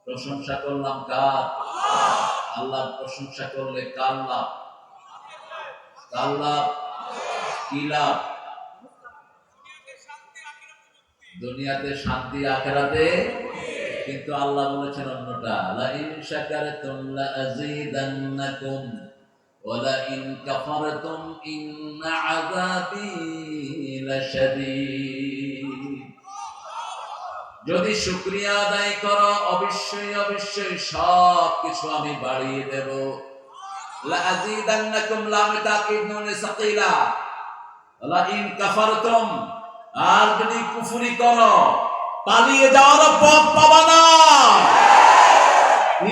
প্রশংসা করলাম কার? আল্লাহর প্রশংসা করলে কার লাভ? কার লাভ? কি লাভ? দুনিয়াতে শান্তি, আখিরাতে। কিন্তু আল্লাহ বলেছেন অন্যটা, লা ইন শাকারতুম লা আযীদান্নাকুম ওয়া লা ইন কাফারতুম ইন্না আযাবি লাশাদীদ। যদি শুকরিয়া আদায় করো অবশ্যই অবশ্যই সব কিছু আমি বাড়িয়ে দেব। লা আযীদান্নাকুম লাম তাকিদ নুন সাকিলা, লা ইন কাফারতুম, আর যদি কুফরি করো পালিয়ে যাওয়ার পথ পাবা না,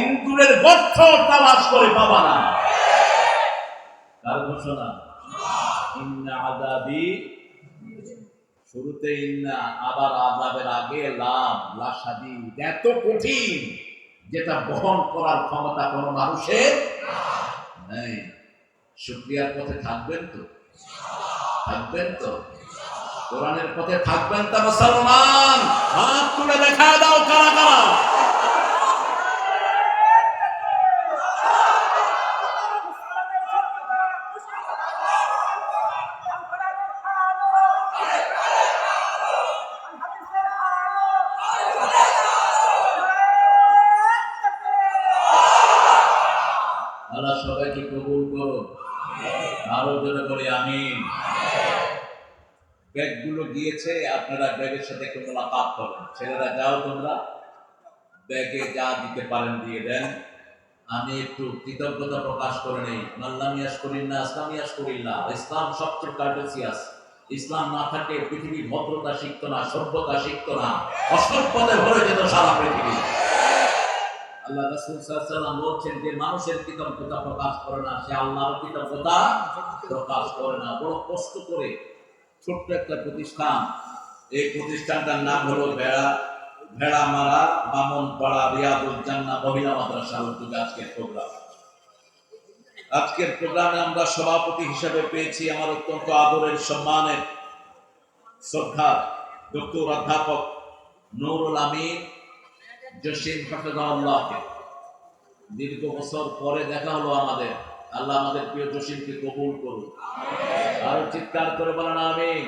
ইন্দুরের গর্ত তালাশ করে পাবা না। কার ঘোষণা? ইন্না আযাবি, শুরুতে ইন্না, আবার আযাবের আগে লাম, লাশাদীদ, এত কঠিন যেটা বহন করার ক্ষমতা কোনো মানুষের নেই। শুকরিয়ার পথে থাকবেন তো? থাকবেন তো? কোরআনের পথে থাকবেন তো মুসলমান? হাত তুলে দেখা দাও কারা কারা। আল্লাহ সবাইকে কবুল করো, আরো জোরে বলি আমিন। ব্যাগগুলো গিয়েছে, আপনারা ব্যাগের সাথে একটু মোলাকাত করেন। ছেলেরা যাও, তোমরা ব্যাগে যা দিতে পারেন দিয়ে দেন। আমি একটু কৃতজ্ঞতা প্রকাশ করে নেই। মাল্লামিয়াস করিল্লা ইসলামিয়াস করিল্লা, ইসলাম সবচেয়ে কার্টেসিয়াস। ইসলাম না থাকলে পৃথিবী ভদ্রতা শিখতো না, সভ্যতা শিখতো না, অসভ্যতায় ভরে যেত সারা পৃথিবী। আল্লাহ রাসূল সাল্লাল্লাহু আলাইহি ওয়াসাল্লাম বলেছেন, যে মানুষের কৃতজ্ঞতা প্রকাশ করে না সে আল্লাহর কৃতজ্ঞতা প্রকাশ করে না। বড় কষ্ট করে ছোট্ট একটা প্রতিষ্ঠান, এই প্রতিষ্ঠানটার নাম হলো ভেড়ামারা বামনপাড়া রিয়াদুল জান্নাহ মহিলা মাদ্রাসা উদ্যোগে আজকের প্রোগ্রামে আমরা সভাপতি হিসেবে পেয়েছি আমার অত্যন্ত আদরের সম্মানের শ্রদ্ধা ডক্টর অধ্যাপক নুরুল আমিন জসিম হাফেজাহুল্লাহকে। দীর্ঘ বছর পরে দেখা হলো আমাদের। আল্লাহ আমাদের প্রিয় জসিমকে কবুল করুন। আর চিৎকার করে বলেন আমিন।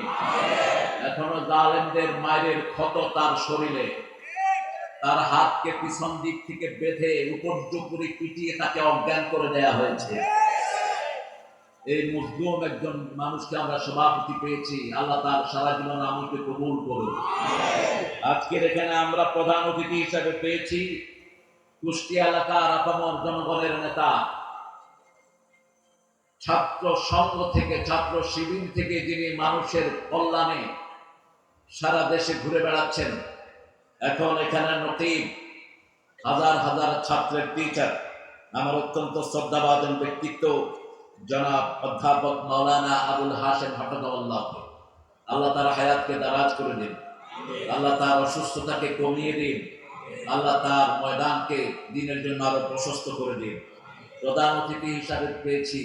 এখনো জালেমদের মায়ের ক্ষত তার শরীরে, তার হাতকে পিছন দিক থেকে বেঁধে উপর্যুপরি পিটিয়ে তাকে অজ্ঞান করে দেয়া হয়েছে। এই মজলুম একজন মানুষকে আমরা সভাপতি পেয়েছি। আল্লাহ তার সারা জীবন আমলকে কবুল করুন। আজকের এখানে আমরা প্রধান অতিথি হিসেবে পেয়েছি কুষ্টিয়া এলাকার আপামর জনগণের নেতা, ছাত্র সংঘ থেকে, ছাত্র শিবির থেকে, যিনি মানুষের কল্যাণে সারা দেশে ঘুরে বেড়াচ্ছেন। এখন এখানে নতিব, হাজার হাজার ছাত্রের টিচার, আমার অত্যন্ত শ্রদ্ধাভাজন ব্যক্তিত্ব জনাব অধ্যাপক মাওলানা আবুল হাশেম হাফেজাহুল্লাহকে আল্লাহ তার হায়াতকে দারাজ করে দিন, আল্লাহ তার অসুস্থতাকে কমিয়ে দিন, আল্লাহ তার ময়দানকে দিনের জন্য আরো প্রশস্ত করে দিন। প্রধান অতিথি হিসাবে পেয়েছি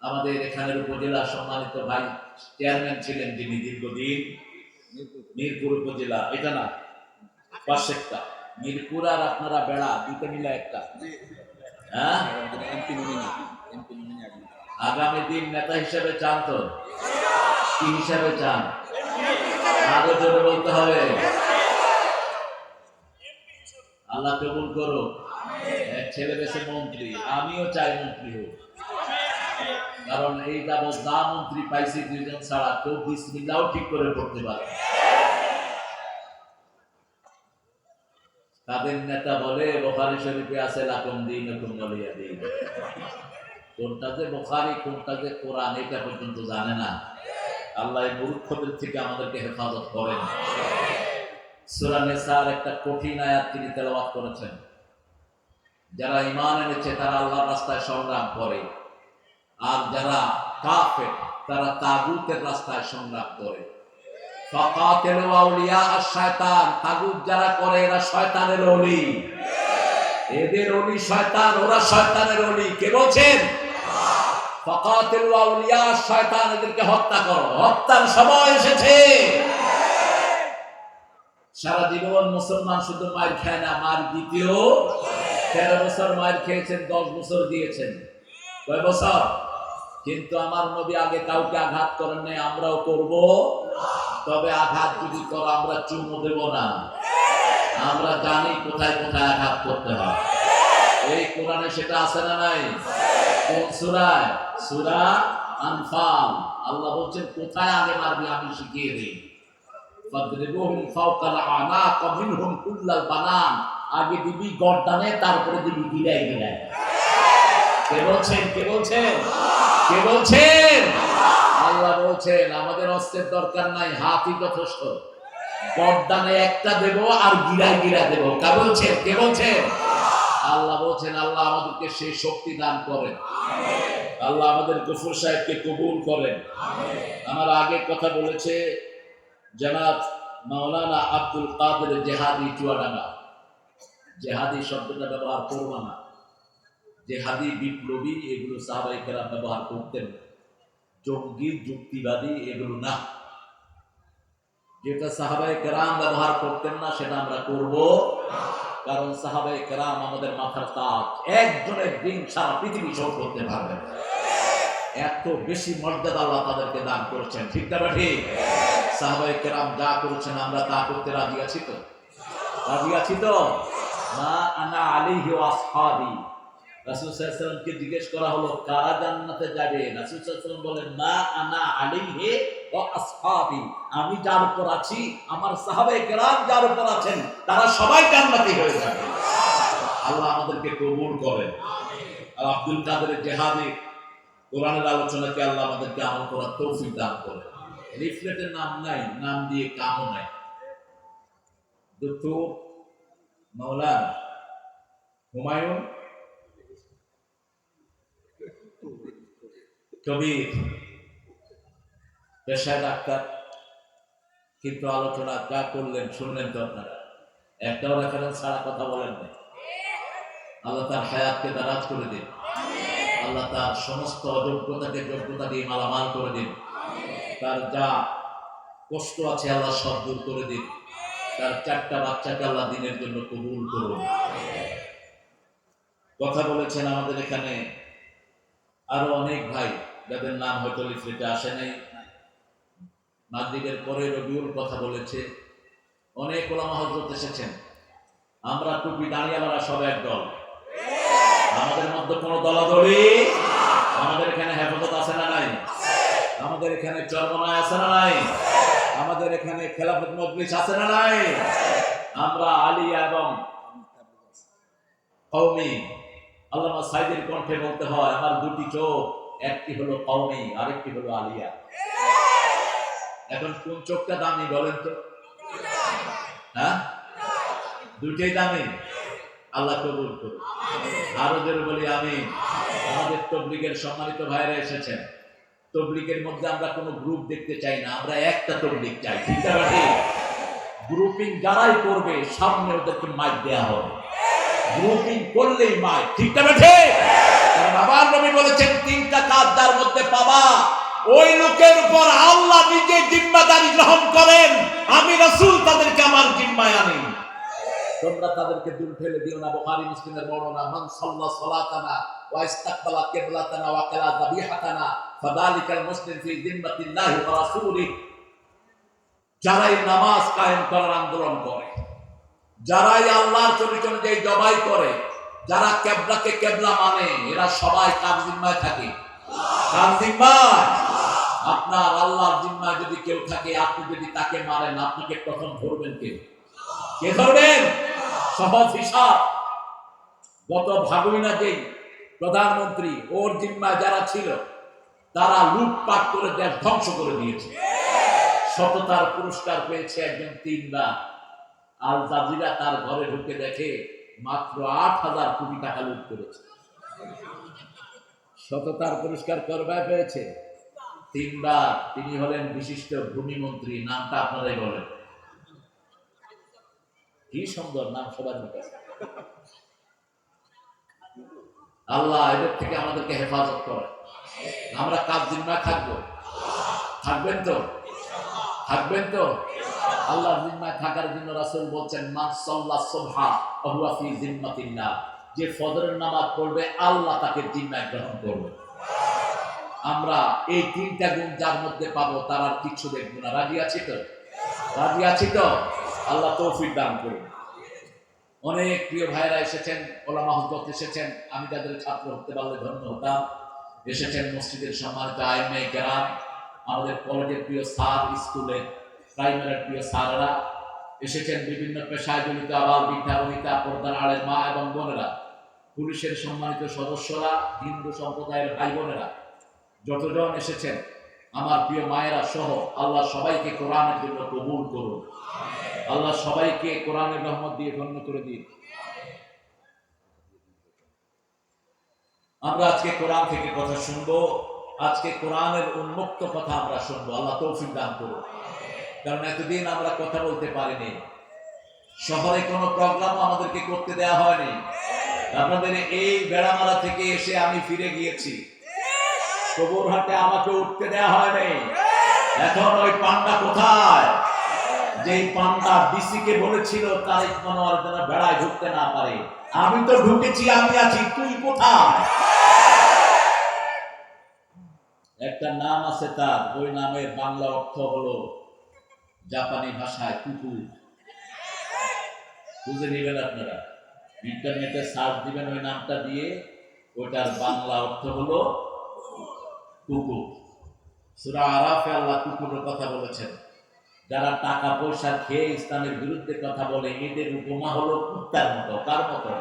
আমাদের এখানের উপজেলা সম্মানিত ভাই চেয়ারম্যান ছিলেন যিনি দীর্ঘদিন, মিরপুর উপজেলা, এটা না পাশেরটা মিরপুর আর আপনারা বেড়া দুটো মিলে একটা। হ্যাঁ, আগামী দিন নেতা হিসেবে চান তো? কি হিসাবে চান? আরো জোরে বলতে হবে। আল্লাহ কবুল করো। এক ছেলে বেশি মন্ত্রী, আমিও চাই মন্ত্রী হোক, কারণ এই যাবৎ যা মন্ত্রী পাইছি দুইজন ছাড়া কেউ বিসমিল্লাহও ঠিক করে পড়তে পারে। তাদের নেতা বলে বুখারী শরীফে আছে লাকুম দীনুকুম ওয়ালিয়া দীন। কোনটা যে বুখারী কোনটা যে কোরআন এটা পর্যন্ত জানে না। আল্লাহ এই মূর্খদের থেকে আমাদেরকে হেফাজত করেন। সূরা নিসার একটা কঠিন আয়াত তিনি তেলাওয়াত করেছেন। যারা ঈমান এনেছে তারা আল্লাহর রাস্তায় সংগ্রাম করে, আর যারা কাফের তারা তাগুতের রাস্তায় সংগ্রাম করে। ফাকাতিলু আউলিয়া আশ-শায়তান, তাগুত যারা করে এরা শয়তানের ওলি। এদের ওলি শয়তান, ওরা শয়তানের ওলি। কে বলছেন? ফাকাতিলু আউলিয়া আশ-শায়তান, এদেরকে হত্যা করো। হত্যার সময় এসেছে। সারা জীবন মুসলমান শুধু মায়ের খায় না, মার দ্বিতীয় 13 বছর মায়ের খেয়েছেন, 10 বছর দিয়েছেন। কয় বছর? কিন্তু আমার নবী আগে কাউকে আঘাত করেন নাই, আমরাও করব। তবে আঘাত যদি করো আমরা চুমো দেব না, আমরা জানি কোথায় কোথায় আঘাত করতে হয়। এই কোরআনে সেটা আছে না নাই? কোন সূরায়? সূরা আনফাল। আল্লাহ বলছেন কোথায় আগে মারবি আমি শিখিয়ে দিই। ফাদরিবুহুম ফাওকাল আনাক মিনহুম কুল্লাল বানান। আগে দিবি গর্দানে, তারপরে দিবি গিরায় গিরায়। কে বলছেন? কে বলছেন? কে বলছেন? আল্লাহ বলছেন আমাদের অস্ত্রের দরকার নাই, হাতই যথেষ্ট। গর্দানে একটা দেব আর গিরায় গিরায় দেব। কে বলছেন? কে বলছেন? আল্লাহ বলছেন আল্লাহ আমাদেরকে সেই শক্তি দান করেন। আল্লাহ আমাদের গফুর সাহেবকে কবুল করেন। আমার আগে কথা বলেছে জনাব মাওলানা আব্দুল কাদের জেহাদি চুয়াডাঙ্গা। জেহাদি শব্দটা ব্যবহার করব না, জেহাদি বিপ্লবী এগুলো সাহাবায়ে কেরাম ব্যবহার করতেন, জঙ্গি যুক্তিবাদী এগুলো না। যেটা সাহাবায়ে কেরাম ব্যবহার করতেন না সেটা আমরা করব, কারণ সাহাবায়ে কেরাম আমাদের মাথার তাজ। একজনের দিন সারা পৃথিবী শোধ করতে পারবে, এত বেশি মর্যাদা আল্লাহ তাদেরকে দান করেছেন। ঠিক না ঠিক? সাহাবায়ে কেরাম যা করেছেন আমরা তা করতে রাজি আছি তো? রাজি আছি তো? মা আনা আলাইহি ওয়া আসহাবি। রাসূল সাল্লাল্লাহু আলাইহি ওয়াসাল্লামকে জিজ্ঞেস করা হলো কারা জান্নাতে যাবে? রাসূল সাল্লাল্লাহু আলাইহি ওয়াসাল্লাম বলেন মা আনা আলাইহি ওয়া আসহাবি। আমি যার উপর আছি, আমার সাহাবায়ে কেরাম যার উপর আছেন, তারা সবাই জান্নাতি হয়ে যাবে। আল্লাহ আমাদেরকে কবুল করেন। আর আব্দুল কাদের জেহাদি কোরআনের আলোচনাকে আল্লাহ আমাদেরকে আমল করার তৌফিক দান করেন। লিফলেটের নাম নাই, নাম দিয়ে কামও নাই। ডক্টর মাওলানা হুমায়ুন কবির পেশায় ডাক্তার, কিন্তু আলোচনা যা করলেন শুনলেন তো আপনারা, একটাও রেফারেন্স ছাড়া কথা বলেন না। আল্লাহ তার হায়াতকে দারাজ করে দিন, আল্লাহ তার সমস্ত অযোগ্যতাকে যোগ্যতা দিয়ে মালামাল করে দিন, তার যা কষ্ট আছে আল্লাহ সব দূর করে দিন, তার 4টা বাচ্চাকে আল্লাহ দিনের জন্য কবুল করুন। কথা বলেছেন আমাদের এখানে আরো অনেক ভাই যাদের নাম হয়তো লিফলেটে আসে নাই। মাগরিবের পরে রবিউল কথা বলেছে, অনেক ওলামা হযরত এসেছেন। আমরা টুপি দাঁড়িয়েওয়ালা সব এক দল, আমাদের মধ্যে কোনো দলাদলি। আমাদের এখানে হেফাজত আছে না নাই? আমাদের এখানে চরমনায় আছে না নাই? আমাদের এখানে খেলাফত মজলিস আছে না নাই? আমরা আলিয়া এবং কওমি। আল্লামা সাইদের কণ্ঠে বলতে হয় আমার দুটি চোখ, একটি হলো কওমি আরেকটি হলো আলিয়া। এখন কোন চোখটা দামি বলেন তো? হ্যাঁ, দুটোই দামি। আল্লাহ কবুল করুন। আরো জোরে বলি আমিন। আমাদের তবলিগের সম্মানিত ভাইরা এসেছেন। তবলিগের মধ্যে আমরা কোনো গ্রুপ দেখতে চাই না, আমরা একটা তবলিগ চাই। ঠিক আছে? গ্রুপিং যারাই করবে সামনে ওদেরকে মাইক দেয়া হবে, গ্রুপিং করলেই মাইক। ঠিক আছে? কারণ আমার নবী বলেছেন 3টা কাজ যার মধ্যে পাবা, ওই লোকের উপর আল্লাহ নিজে জিম্মাদারি গ্রহণ করেন, আমি রাসূল তাদেরকে আমার জিম্মায় আনি। তোমরা তাদেরকে দূর ফেলে দিও না। বুখারী মুসলিমের বর্ণনা, মান সাল্লা সালাতানা ওয়া ইস্তাকবালা কিবলাতানা ওয়া কালা যাবিহাতানা ফাযালিকাল মুসলিম ফি জিম্মাতিল্লাহি ওয়া রাসূলিহি। যারাই নামাজ কায়েম করার আন্দোলন করে, যারাই আল্লাহর চরিত্র অনুযায়ী জবাই করে, যারা কিবলাকে কিবলা মানে, এরা সবাই কার জিম্মায় থাকে? কার জিম্মায়? আপনার আল্লাহর জিম্মায় যদি কেউ থাকে, আপনি যদি তাকে মারেন, আপনাকে প্রথম ধরবেন কে? কে ধরবেন? সহজ হিসাব। গত ভাগুইনা যে প্রধানমন্ত্রী, ওর জিম্মায় যারা ছিল তারা লুটপাট করে দেশ ধ্বংস করে দিয়েছে। সততার পুরস্কার পেয়েছে একজন 3 বার। আল জাজিরা তার ঘরে ঢুকে দেখে মাত্র 8,000 কোটি টাকা লুট করেছে। সততার পুরস্কার করবে পেয়েছে 3 বার। তিনি হলেন বিশিষ্ট ভূমিমন্ত্রী। নামটা আপনারাই বলেন। কি সুন্দর নাম সবার কাছে। আল্লাহ এদের থেকে আমাদেরকে হেফাজত করে। আমরা কার জিম্মায় থাকবো? থাকবেন তো? থাকবেন তো? আল্লাহর জিম্মায় থাকার জন্য রাসূল বলছেন মান সাল্লা সুবহা ওয়া হুয়া ফি জিম্মাতিল্লাহ, যে ফজরের নামাজ পড়বে আল্লাহ তাকে জিম্মায় গ্রহণ করবে। আমরা এই তিনটা গুণ যার মধ্যে পাবো তার আর কিছু দেখবো না। রাজি আছি তো? রাজি আছি তো? আল্লাহ তৌফিক দান করুন। অনেক প্রিয় ভাইরা এসেছেন, ওলামা হযরত এসেছেন, আমি তাদের ছাত্র হতে পারলে ধন্য হতাম। এসেছেন মসজিদের সম্মানিত আইমে কেরাম, আমাদের কলেজের প্রিয় স্যার, স্কুলের প্রাইমারির প্রিয় স্যাররা এসেছেন, বিভিন্ন পেশায় জড়িত আবাল বৃদ্ধা বনিতা, পর্দার আড়ের মা এবং বোনেরা, পুলিশের সম্মানিত সদস্যরা, হিন্দু সম্প্রদায়ের ভাই বোনেরা, যতজন এসেছেন আমার প্রিয় মায়েরা সহ, আল্লাহ সবাইকে কোরআনের জন্য কবুল করুন। আল্লাহ সবাইকে কোরআনের রহমত দিয়ে ধন্য করে দিন। আমরা আজকে কোরআন থেকে কথা শুনবো, আজকে কোরআনের উন্মুক্ত কথা আমরা শুনবো। আল্লাহ তৌফিক দান করুন। কারণ এতদিন আমরা কথা বলতে পারিনি, শহরে কোনো প্রোগ্রাম আমাদেরকে করতে দেওয়া হয়নি। আপনাদের এই বেড়ামারা থেকে এসে আমি ফিরে গিয়েছি, কবরহাটে আমাকে উঠতে দেওয়া হয়নি। এখন ওই পান্ডা কোথায়? যেই পান্ডা ডিসি কে বলেছিল তারিক মনোয়ার যেন বেড়ায় ঢুকতে না পারে, আমি তো ঢুকেছি, আমি আছি, তুই কোথায়? একটা নাম আছে তার, ওই নামের বাংলা অর্থ হলো জাপানি ভাষায় কুকুর। বুঝে নিবেন আপনারা, ইন্টারনেটে সার্চ দিবেন ওই নামটা দিয়ে, ওটার বাংলা অর্থ হলো কুকুর। সূরা আরাফে আল্লাহ কুকুরের কথা বলেছেন। যারা টাকা পয়সা খেয়ে ইসলামের বিরুদ্ধে কথা বলে, এদের উপমা হলো কুত্তার মতো। কার মতো?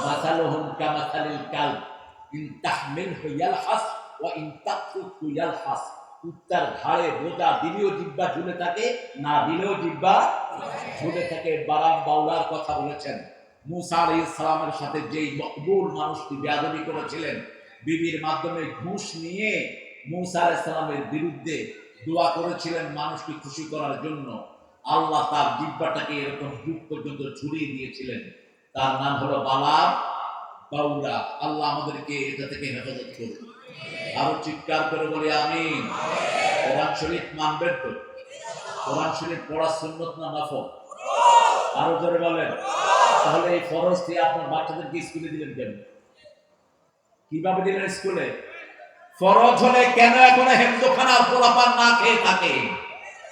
মাসালুহুম কামাসালিল কালব ইন তাহমিলহু ইয়ালহাস ওয়া ইন তাতরুকহু ইয়ালহাস। কুত্তার ঘাড়ে বোঝা দিলেও জিহ্বা ঝুলে থাকে, না দিলেও জিহ্বা ঝুলে থাকে। বারাম বাউলার কথা বলেছেন। মুসা আলাইহিস সালামের সাথে যেই মকবুল মানুষটি বেয়াদবি করেছিলেন, বিবির মাধ্যমে ঘুষ নিয়ে মুসা আলাইহিস সালামের বিরুদ্ধে দোয়া করেছিলেন মানুষকে খুশি করার জন্য, আল্লাহ তার জিহ্বাটাকে এরকম বুক পর্যন্ত ঝুলিয়ে দিয়েছিলেন। তার নাম হলো বালাম বাউলা। আল্লাহ আমাদেরকে এটা থেকে হেফাজত করুন। আরো চিৎকার করে বলি আমিন। কোরআন শরীফ মানবেন তো? কোরআন শরীফ পড়া সুন্নত না নফল? আরো জোরে বলেন। তাহলে এই ফরজ দিয়ে আপনার বাচ্চাদেরকে স্কুলে দিলেন কেন? কিভাবে দিলেন স্কুলে? ফরজ হলে কেন এখনো হেফজখানার পোলাপান না খেয়ে থাকে?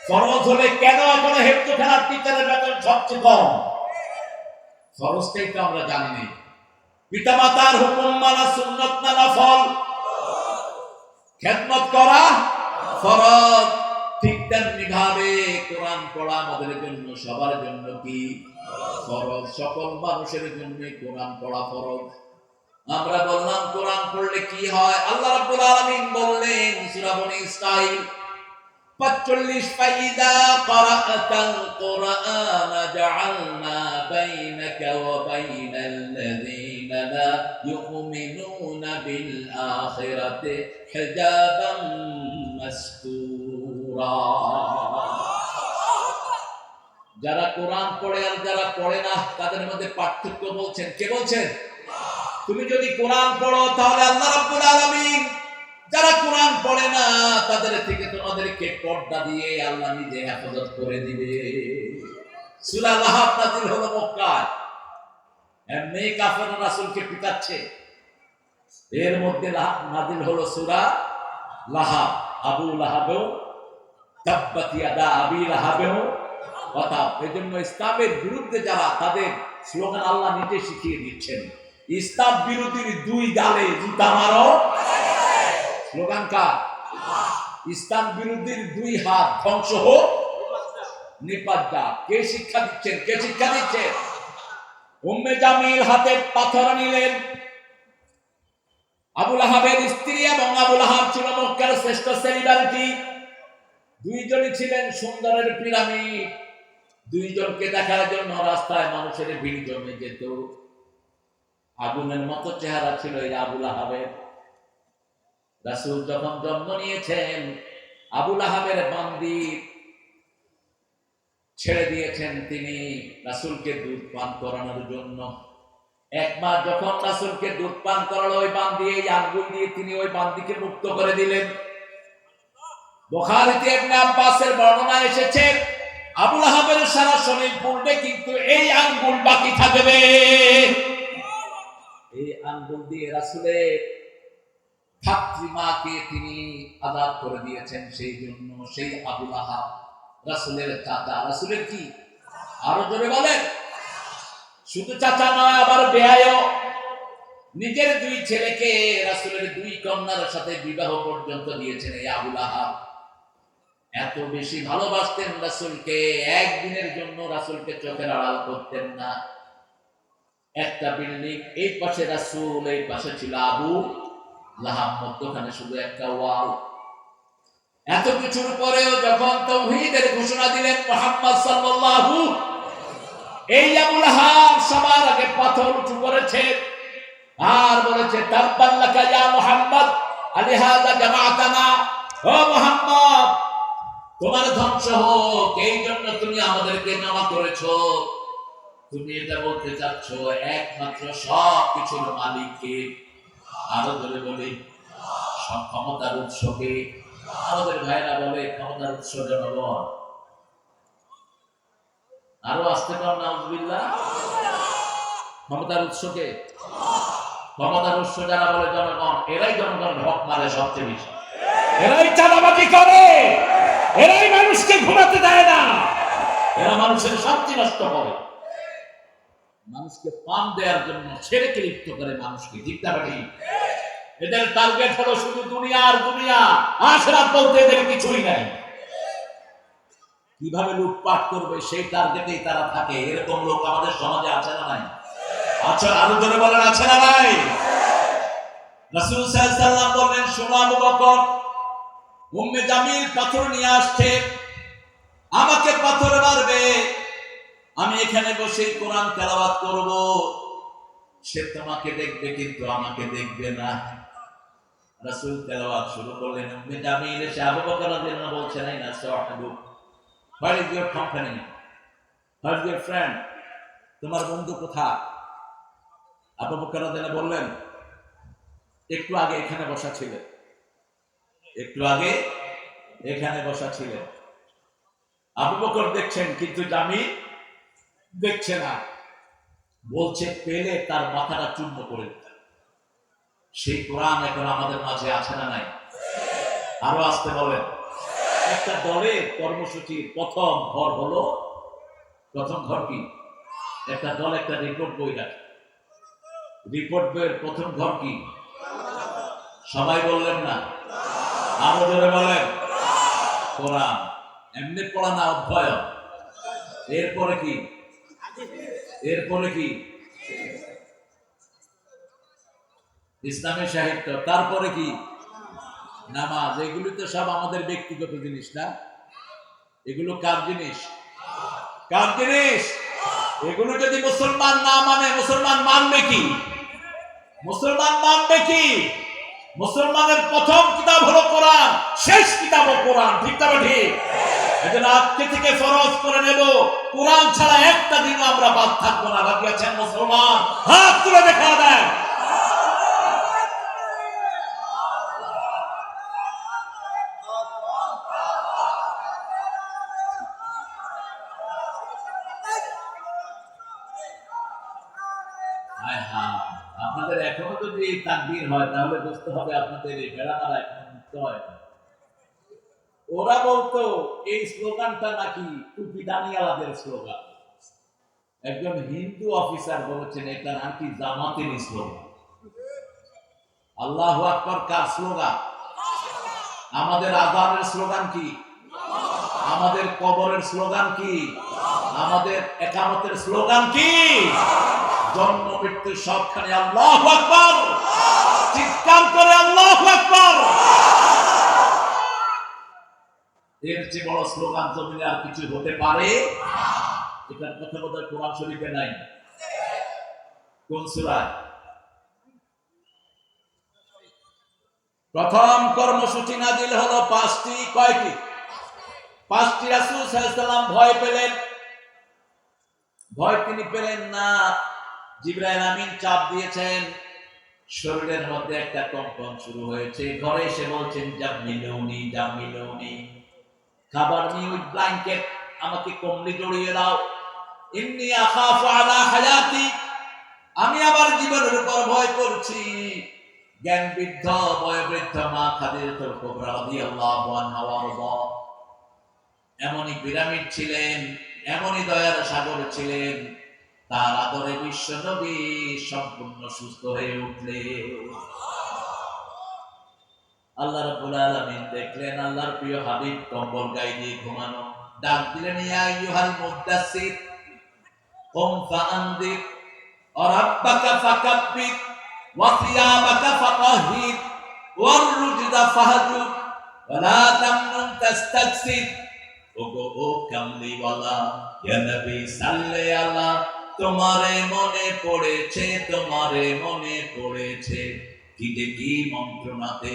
ফরজ হলে কেন এখনো হেফজখানার টিচারের বেতন সবচেয়ে কম? ফরজটাই তো আমরা জানি না। পিতামাতার হুকুম মানা সুন্নত না নফল? খেদমত করা ফরজ। ঠিক তেমনি ভাবে কোরআন পড়া আমাদের জন্য, সবার জন্য কি ফরজ? সকল মানুষের জন্য কোরআন পড়া ফরজ। আমরা বললাম কোরআন পড়লে কি হয়? আল্লাহ রাব্বুল আলামিন বললেন সূরা বনী ইসরাঈল 45, ফাইদা ক্বারাআতাল কুরআন জাআলনা বাইনাকা ওয়া বাইনাল্লাযীনা লা ইউমিনুনা বিল আখিরাতি হিজাবাম মাসতুরা। যারা কোরআন পড়ে আর যারা পড়ে না তাদের মধ্যে পার্থক্য বলছেন কে? বলছেন তুমি যদি কোরআন পড়ো তাহলে আল্লাহ রাব্বুল আলামিন যারা কোরআন পড়ে না তাদের থেকে তোমাদেরকে পর্দা দিয়ে আল্লাহ নিজে হেফাজত করে দিবে। সূরা লাহাব নাযিল হলো মক্কায়। এমনি কাফেররা রাসূলকে পিটাচ্ছে, এর মধ্যে নাযিল হলো সূরা লাহাব। আবু লাহাবেও তাব্বাত ইয়াদা আবি লাহাবেও কথা। এজন্য ইসলামের বিরুদ্ধে যারা, তাদের স্লোগান আল্লাহ নিজে শিখিয়ে দিচ্ছেন, ইসলাম বিরোধীর দুই গালে জুতা মারো। স্লোগান কার? ইসলাম বিরোধীর দুই হাত ধ্বংস হোক নিপাত যাক। কে শিক্ষা দিচ্ছেন? কে শিক্ষা দিচ্ছেন? উম্মে জামিল হাতে পাথর নিলেন। আবু লাহাবের স্ত্রী এবং আবু লাহাব ছিল মক্কার শ্রেষ্ঠ সেলিব্রিটি। দুইজনই ছিলেন সুন্দরের পিরামিড। দুইজনকে দেখার জন্য রাস্তায় মানুষের ভিড় জমে যেত। আগুনের মতো চেহারা ছিল এই আবু লাহাবের। রাসূল যখন জন্ম নিয়েছেন, আবু লাহাবের বান্দি ছেড়ে দিয়েছেন তিনি রাসূলকে দুধ পান করানোর জন্য। এক মাস যখন রাসূলকে দুধ পান করালো, ওই বান্দি এই আঙ্গুল দিয়ে তিনি ওই বান্দিকে মুক্ত করে দিলেন। বুখারীতে ইবনে আব্বাসের বর্ণনা এসেছে, আবু লাহাবের সারা শরীর পূর্বে কিন্তু এই আঙ্গুল বাকি থাকবে। এই আঙ্গুল দিয়ে রাসূলের ফাতিমাকে তিনি আজাদ করে দিয়েছেন। সেই জন্য সেই আবু লাহাব রাসূলের চাচা। রাসূলের কি? আরো জোরে বলেন। শুধু চাচা নয়, আবার বেয়ায়ও। নিজের দুই ছেলেকে রাসূলের দুই কন্যার সাথে বিবাহ পর্যন্ত দিয়েছেন এই আবু লাহাব। এত বেশি ভালোবাসতেন রাসূলকে, একদিনের জন্য রাসূলকে চোখের আড়াল করতেন না। একটা বিল্ডিং, এই পাশে রাসূল, এই পাশে ছিল আবু লাহাব, মধ্যখানে শুধু একটা ওয়াল। এত কিছুর পরেও যখন তাওহীদের ঘোষণা দিলেন মুহাম্মদ সাল্লাল্লাহু, এই আবু লাহাব সবার আগে পাথর উঁচু করেছে আর বলেছে, তাব্বান লাকা ইয়া মুহাম্মদ আলিহাযা জামাআতানা। ও মুহাম্মদ, তোমার ধ্বংস হোক, এই জন্য তুমি আমাদেরকে জমা করেছো। তুমি এটা বলতে চাচ্ছ একমাত্র সব কিছুর মালিককে। আরো ধরে বলি, সব ক্ষমতার উৎসকে। আমাদের ভাইরা বলে ক্ষমতার উৎস জনগণ। আরো আসতে কর নাউজুবিল্লাহ। ক্ষমতার উৎসকে, ক্ষমতার উৎস যারা বলে জনগণ, এরাই জনগণ হক মারে সবচেয়ে বেশি। এরাই চাঁদাবাজি করে, এরাই মানুষকে ঘুমাতে দেয় না, এরা মানুষের শান্তি নষ্ট করে, মানুষকে পান দেওয়ার জন্য ছেড়েকে লিপ্ত করে মানুষকে। জিজ্ঞা বাড়ি, এদের টার্গেট হলো শুধু দুনিয়া আর দুনিয়া, আখিরাত বলতে এদের কিছুই নাই। কিভাবে লুটপাট করবে সেই টার্গেটেই তারা থাকে। এরকম লোক আমাদের সমাজে আছে না নাই? আচ্ছা, আরো জোরে বলেন, আছে না নাই? রাসূল সাল্লাল্লাহু আলাইহি ওয়াসাল্লাম বললেন, শোনো আবু বকর, উম্মে জামিল পাথর নিয়ে আসছে, আমাকে পাথর মারবে, আমি এখানে বসে কোরআন তেলাওয়াত করব, সে তোমাকে দেখবে কিন্তু আমাকে দেখবে না। রাসূল তেলাওয়াত শুরু করলেন। উম্মে জামিল এসে আবু বকর রাদিয়াল্লাহু আনহু বলছেন, এই না সাহাবু, where is your company, where is your friend, তোমার বন্ধু কোথায়? আবু বকর রাদিয়াল্লাহু আনহু বললেন, একটু আগে এখানে বসা ছিলেন, একটু আগে এখানে বসা ছিলেন। আবু বকর দেখছেন কিন্তু জামিল দেখছে না। বলছে, পেলে তার মাথাটা চূর্ণ করে দিতে। সেই কোরআন এখন আমাদের মাঝে আছে না নাই? আরো আসতে বলেন। একটা দলের কর্মসূচির প্রথম ঘর হলো, প্রথম ঘর কি? একটা দল একটা রিপোর্ট বই রাখে। রিপোর্ট বইয়ের প্রথম ঘর কি? সবাই বললেন না, আরো ধরে বলেন, কোরআন। এমনি পড়া না, অধ্যয়ন। এরপরে কি? এরপরে কি? ইসলামী সাহিত্য। তারপরে কি? নামাজ। এগুলি তো সব আমাদের ব্যক্তিগত জিনিস না? এগুলো কার জিনিস? কার জিনিস? এগুলো যদি মুসলমান না মানে, মুসলমান মানবে কি? মুসলমান মানবে কি? মুসলমানের প্রথম কিতাব হলো কোরআন, শেষ কিতাব কোরআন। ঠিক না ঠিক? এজন্য আজকে থেকে ফরজ করে নেব, কোরআন ছাড়া একটা দিন আমরা বাদ থাকবো না। রাজি আছেন মুসলমান? হাত তুলে দেখা দেন। আপনাদের এখনো যদি তাকবীর হয় তাহলে বুঝতে হবে আপনাদের এই বেড়ামারা এখন মুক্ত হয় না। ওরা বলতো এই স্লোগানটা নাকি টুপি দানিয়ালাদের স্লোগান। একজন হিন্দু অফিসার বলেছেন এটা নাকি জামাতের স্লোগান। আল্লাহু আকবার কার স্লোগান? আমাদের আযানের স্লোগান কি? আমাদের কবরের স্লোগান কি? আমাদের একামতের স্লোগান কি? জন্ম মৃত্যু সবখানে আল্লাহু আকবার। চিৎকার করে আল্লাহু আকবার। এর চেয়ে বড় স্লোগান জমিনে আর কিছু হতে পারে? এটার কথা বোধহয় কোরআন শরীফে নাই। কোন সূরায়? প্রথম কর্মসূচি নাজিল হলো 5টি। কয়টি? 5টি। রাসূল সাল্লাল্লাহু আলাইহি ওয়াসাল্লাম ভয় পেলেন। ভয় তিনি পেলেন না, জিবরাইল আমিন চাপ দিয়েছেন, শরীরের মধ্যে একটা কম্পন শুরু হয়েছে। ঘরে এসে বলছেন, জামিলুনি জামিলুনি, খাবার মি উইথ ব্ল্যাঙ্কেট, আমাকে কমলি জড়িয়ে দাও। ইন্নী আখাফু আলা হায়াতি, আমি আমার জীবনের উপর ভয় করছি। জ্ঞান বৃদ্ধ বয়োবৃদ্ধ মা খাদিজাতুল কুবরা রাদিয়াল্লাহু আনহা ওয়া এমনই পিরামিড ছিলেন, এমনই দয়ার সাগর ছিলেন, তার আদরে বিশ্ব নবী সম্পূর্ণ সুস্থ হয়ে উঠলেন। আল্লাহ রাব্বুল আলামিন দেখলেন আল্লাহর প্রিয় হাবিব কম্বল গায়ে দিয়ে ঘুমানো, ডাক দিলেন ইয়া আইয়ুহাল মুদ্দাসসির কুম ফাআনদির ওয়া রাব্বাকা ফাকাব্বির ওয়া সিয়াবাকা ফাতাহহির ওয়ার রুজদা ফাহজুর ওয়া লা তামনুন তাস্তাকসির। ওগো ও কামলিওয়ালা ইয়া নবী সাল্লি আলা, তোমারে মনে পড়েছে, তোমারে মনে পড়েছে, কি মন্ত্রণাতে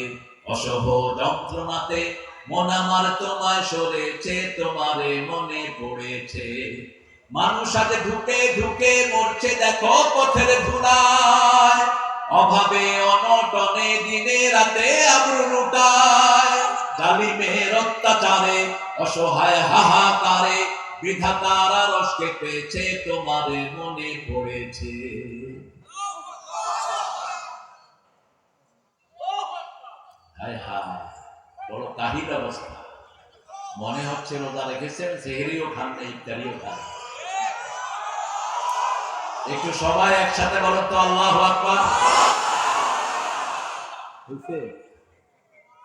অসহ যন্ত্রণাতে মন আমার তোমায় সরেছে, তোমারে মনে পড়েছে। মানুষ আগে ঢুকে ঢুকে মরছে দেখো পথের ধুলায়, অভাবে অনটনে দিনে রাতে আবরু লুটায়, জালিমের অত্যাচারে অসহায় হাহাকারে বিধাতার আরশ কেঁপেছে, তোমারে মনে পড়েছে। হায় হায়, বড় কাহিল অবস্থা। মনে হচ্ছে রোজা রেখেছেন, সেহরিও খান না, ইফতারিও খান। একটু সবাই একসাথে বলো তো আল্লাহু আকবার।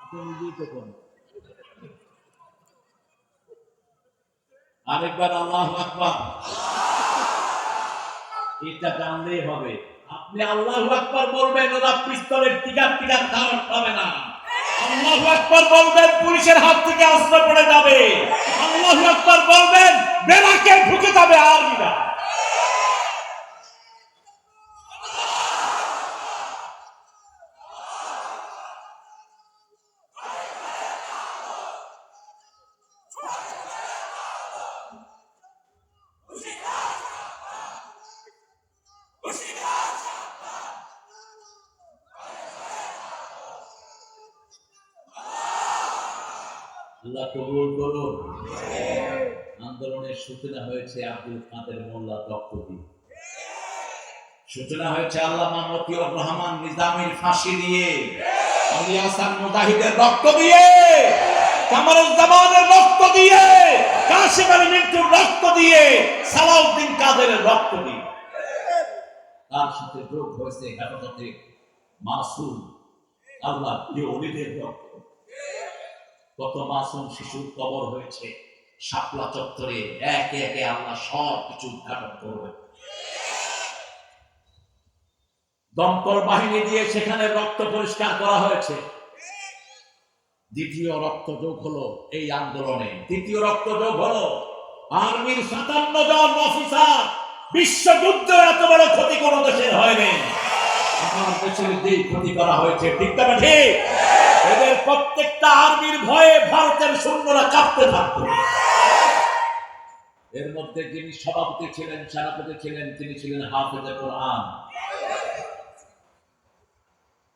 আপনি নিজেই তো কোন আরেকবার আল্লাহু আকবার। এটা জানলেই হবে। আপনি আল্লাহু আকবার বলবেন, ওরা পিস্তলের টিকার ধারণ পাবে না। আল্লাহু আকবার বলবেন, পুলিশের হাত থেকে অস্ত্র পড়ে যাবে। আল্লাহু আকবার বলবেন, বেড়াকে ঢুকে যাবে আর্মিরা। আল্লাহ কবুল করুন। আন্দোলনের সূচনা হয়েছে আব্দুল কাদের মোল্লার রক্ত দিয়ে, সূচনা হয়েছে আল্লামা মতিউর রহমান নিজামীর ফাঁসি দিয়ে, আলী হাসান মুজাহিদের রক্ত দিয়ে, কামারুজ্জামানের রক্ত দিয়ে, কাশিম আলী মিন্টুর রক্ত দিয়ে, সালাউদ্দিন কাদেরের রক্ত দিয়ে। তার সাথে যোগ হয়েছে হেফাজতে মাসুম আল্লাহ প্রিয় ওলিদের রক্ত। কত মাসুম শিশুর কবর হয়েছে শাপলা চত্বরে, একে একে আল্লাহ সব কিছু উদ্ঘাটন করবে। দমকল বাহিনী দিয়ে সেখানে রক্ত পরিষ্কার করা হয়েছে। দ্বিতীয় রক্তযোগ হলো এই আন্দোলনে, দ্বিতীয় রক্তযোগ হলো আর্মির 57 জন অফিসার। বিশ্বযুদ্ধ এত বড় ক্ষতি কোন দেশের হয়নি, আমার দেশের যে ক্ষতি করা হয়েছে, ঠিক না ঠিক? এদের প্রত্যেকটা আর্মির ভয়ে ভারতের সৈন্যরা কাঁপতে থাকত। এর মধ্যে যিনি সভাপতি ছিলেন, সেনাপতি ছিলেন, তিনি ছিলেন হাফেজে কোরআন।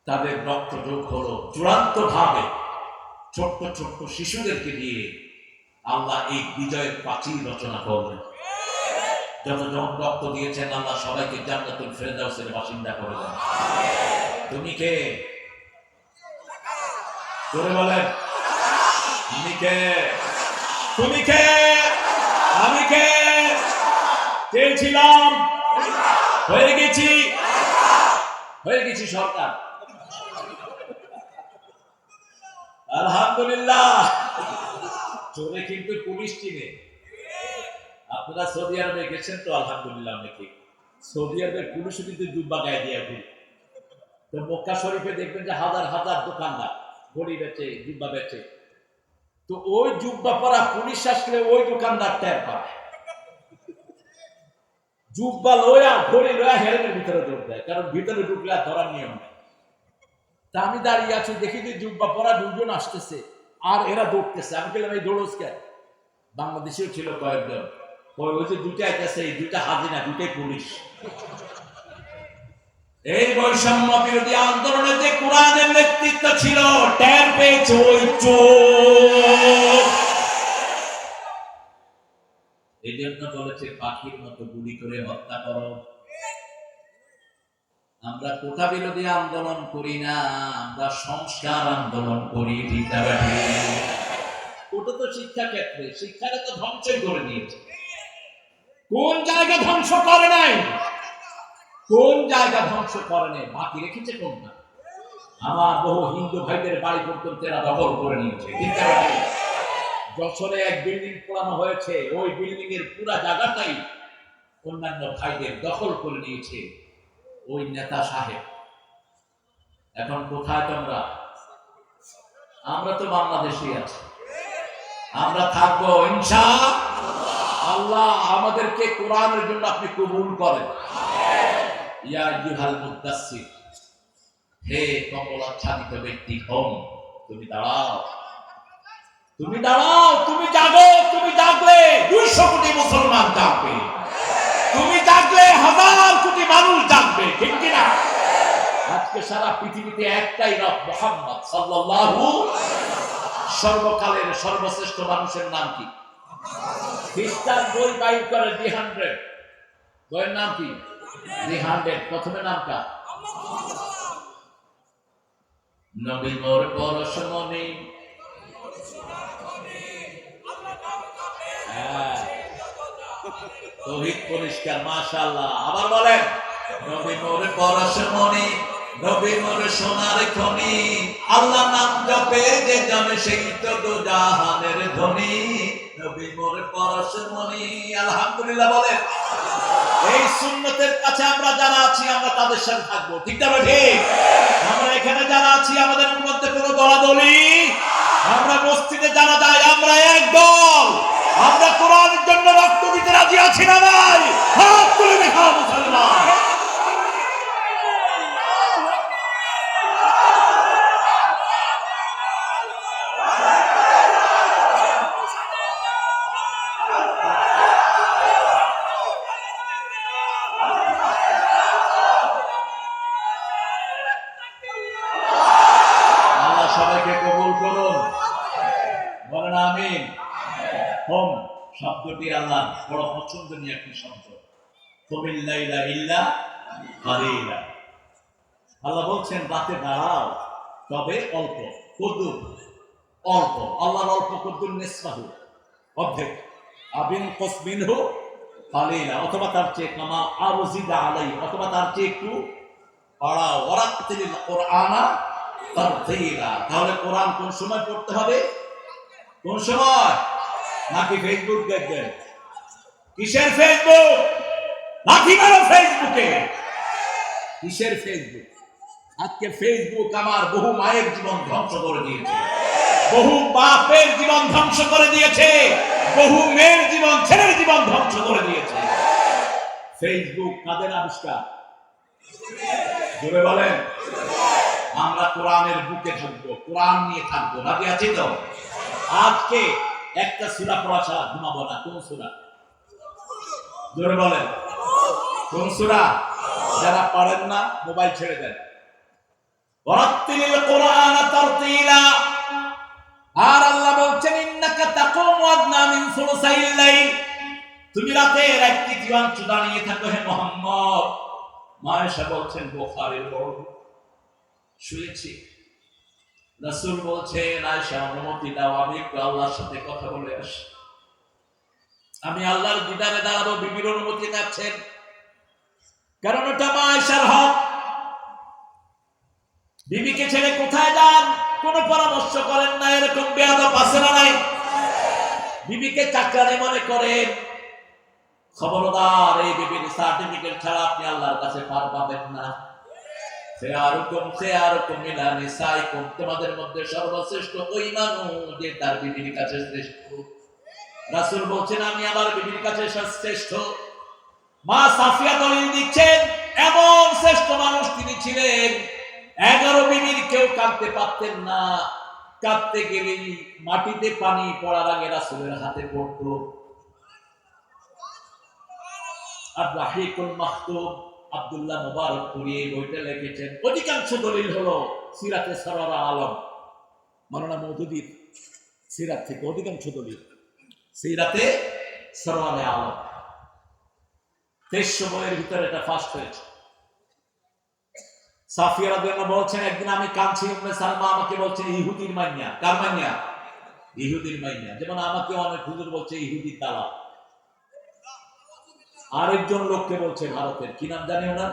তাদের রক্তযোগ হলো চূড়ান্ত ভাবে ছোট্ট ছোট্ট শিশুদেরকে দিয়ে আল্লাহ এই বিজয়ের প্রাচীর রচনা করলেন। যতজন রক্ত দিয়েছেন আল্লাহ সবাইকে জান্নাতুল ফেরদাউসের বাসিন্দা করে দেন। তুমি কে? জোরে বলেন, আমি কে? তুমি কে? আমি কে? চেয়েছিলাম, হয়ে গেছি, হয়ে গেছি সরকার, আলহামদুলিল্লাহ। চোরে কিন্তু পুলিশ চিনে। আপনারা সৌদি আরবে গেছেন তো, আলহামদুলিল্লাহ। অনেকে সৌদি আরবের পুলিশও কিন্তু জুব্বা গায়ে দিয়ে ঘুরে। তো মক্কা শরীফে দেখবেন যে হাজার হাজার দোকানদার ঘড়ি বেচে, জুব্বা বেচে। তো ওই জুব্বা পরা পুলিশ আসলে ওই দোকানদার টের পায়, জুব্বা লয়া ঘড়ি লয়া হেরেমের ভিতরে ঢুক দেয়, কারণ ভিতরে ঢুকলে আর ধরার নিয়ম নেই। তা আমি দাঁড়িয়ে আছি, দেখি যে জুব্বা পরা দুজন আসতেছে আর এরা দৌড়তেছে। আমি বললাম এই দৌড়স কেন? বাংলাদেশেও ছিল কয়েকজন, ওই যে দুইটা আইতেছে, এই দুইটা হাজিনা, দুইটাই পুলিশ। এই বৈষম্য বিরোধী আন্দোলনে যে কোরআনের নেতৃত্ব ছিল, টের পেয়েছে ওই চোর। জন্য বলেছে পাখির মতো গুলি করে হত্যা করো। আমরা কোটা বিরোধী আন্দোলন করি না, আমরা সংস্কার আন্দোলন করি। ওটা তো শিক্ষা ক্ষেত্রে, শিক্ষাটা তো ধ্বংসই করে দিয়েছে। কোন জায়গা ধ্বংস করে নাই? কোন জায়গা ধ্বংস করে নাই? বাকি রেখেছে কোনটা? আমার বহু হিন্দু ভাইদের বাড়ি পর্যন্ত এরা দখল করে নিয়েছে। যশোরে এক বিল্ডিং পোড়ানো হয়েছে, ওই বিল্ডিং এর পুরা জায়গাটাই অন্যান্য ভাইদের দখল করে নিয়েছে ওই নেতা সাহেব। এখন কোথায় তোমরা? আমরা তো বাংলাদেশে আছি, আমরা থাকবো ইনশাআল্লাহ। আমাদেরকে কোরআনের জন্য আপনি কবুল করেন। ইয়া আইয়ুহাল মুদাসসির, হে কমলাচ্ছাদিত ব্যক্তি, হোম তুমি দাঁড়াও, তুমি দাঁড়াও, তুমি জাগো। তুমি জাগলে 200 কোটি মুসলমান জাগবে, তুমি জাগলে 1000 কোটি মানুষ জাগবে, ঠিক কিনা? আজকে সারা পৃথিবীতে একটাই রব, মুহাম্মদ সাল্লাল্লাহু। সর্বকালের সর্বশ্রেষ্ঠ মানুষের নাম কি? খ্রিস্টান বই বাইর করে 300, বইয়ের নাম কি? 300। প্রথমে নামটা নবী মোর পরশমণি। তৌহিদ পরিষ্কার, মাশাআল্লাহ। আবার বলেন, নবী মোর পরশমণি, নবী মোর সোনার খনি, আল্লাহ নাম জপে যে জমে সেই তো দোজাহানের ধনী। নবী মোর পরশমণি, আলহামদুলিল্লাহ বলেন। এই সুন্নতের কাছে আমরা যারা আছি, আমরা তাদের সাথে থাকবো, ঠিক না? ঠিক। আমরা এখানে যারা আছি, আমাদের মধ্যে কোনো দলাদলি, আমরা মসজিদে যারা যাই, আমরা এক দল। আমরা কোরআনের জন্য রক্ত দিতে রাজি আছি না ভাই? হাত তুলে দেখাও মুসলমান। আল্লাহ সবাইকে কবুল করুন, বলেন আমিন। হোম শব্দটি আল্লাহ বড় পছন্দনীয় একটি শব্দ। কুমিল্লাইলা ইল্লা কালিলা। আল্লাহ বলছেন রাতে দাঁড়াও, তবে অল্প। কদ্দুর অল্প, আল্লাহর অল্প কদ্দুর নিসফাহু, অর্ধেক। আবিন কসমিনহু কালিলা, অথবা তার চেয়ে কামা আরজিদা আলাই, অথবা তার চেয়ে একটু বাড়াও। ওয়ারাত্তিলিল কুরআনা তারতিলা। তাহলে কোরআন কোন সময় পড়তে হবে? কোন সময়? নাকি ফেসবুক দেখবেন? কিসের ফেসবুক? নাকি মারো ফেসবুকে। কিসের ফেসবুক? আজকে ফেসবুক আমার বহু মায়ের জীবন ধ্বংস করে দিয়েছে, বহু বাপের জীবন ধ্বংস করে দিয়েছে, বহু মেয়ের জীবন, ছেলের জীবন ধ্বংস করে দিয়েছে। ফেসবুক কাদের আবিষ্কার? জোরে বলেন। আমরা কোরআনের বুকে থাকবো, কোরআন নিয়ে থাকবো, রাজি আছি তো? আজকে একটা সূরা পড়া ছাড়া ঘুমাবো না। কোন সূরা? জোরে বলেন, কোন সূরা? যারা পারেন না মোবাইল ছেড়ে দেন। ওয়ারাত্তিলিল কুরআনা তারতিলা। আর আল্লাহ বলছেন ইন্নাকা তাকুমু আদনা মিন সুলুসাইল লাইল, তুমি রাতের এক তৃতীয়াংশ দাঁড়িয়ে থাকো হে মুহাম্মদ। মায়েশা বলছেন বুখারীর বর্ণনা, শুয়েছি, রাসূল বলছেন আয়েশা অনুমতি দাও, আমি একটু আল্লাহর সাথে কথা বলে আসি। আমি আল্লাহর দিদারে দাঁড়াবো, বিবির অনুমতি চাচ্ছেন, কারণ ওটা মা আয়েশার হক। বিবিকে ছেড়ে কোথায় যান কোনো পরামর্শ করেন না, এরকম বেয়াদব আছে না নাই? বিবিকে চাকরানি মনে করেন। খবরদার, এই বিবির সার্টিফিকেট ছাড়া আপনি আল্লাহর কাছে পার পাবেন না। তোমাদের মধ্যে সর্বশ্রেষ্ঠ ওই মানুষ যে তার বিবির কাছে শ্রেষ্ঠ। রাসূল বলছেন আমি আমার বিবির কাছে শ্রেষ্ঠ। মা সাফিয়া দলিল দিচ্ছেন এমন শ্রেষ্ঠ মানুষ তিনি ছিলেন, 11 বিবির কেউ কাঁদতে পারতেন না। কাঁদতে গেলেই মাটিতে পানি পড়ার আগে রাসূলের হাতে পড়তো। আর রাহিকুল মাহতুম আব্দুল্লাহ মুবারকপুরি এই বইটা লিখেছেন। অধিকাংশ দলিল হলো সিরাতে সররা আলম মাওলানা মওদুদীর সিরাত থেকে, অধিকাংশ দলিল সিরাতে সরওয়ারে আলম। 2300 বইয়ের ভিতরে এটা ফার্স্ট হয়েছে। সাফিয়া রাদিয়াল্লাহু বলছেন, একদিন আমি কাঁদছি, উম্মে সালমা আমাকে বলছেন ইহুদির মাইয়া। কার মাইয়া? ইহুদির মাইয়া। যেমন আমাকে অনেক হুজুর বলছে ইহুদির দালাল। আরেকজন লোককে বলছে ভারতের, কি নাম জানি ওনার?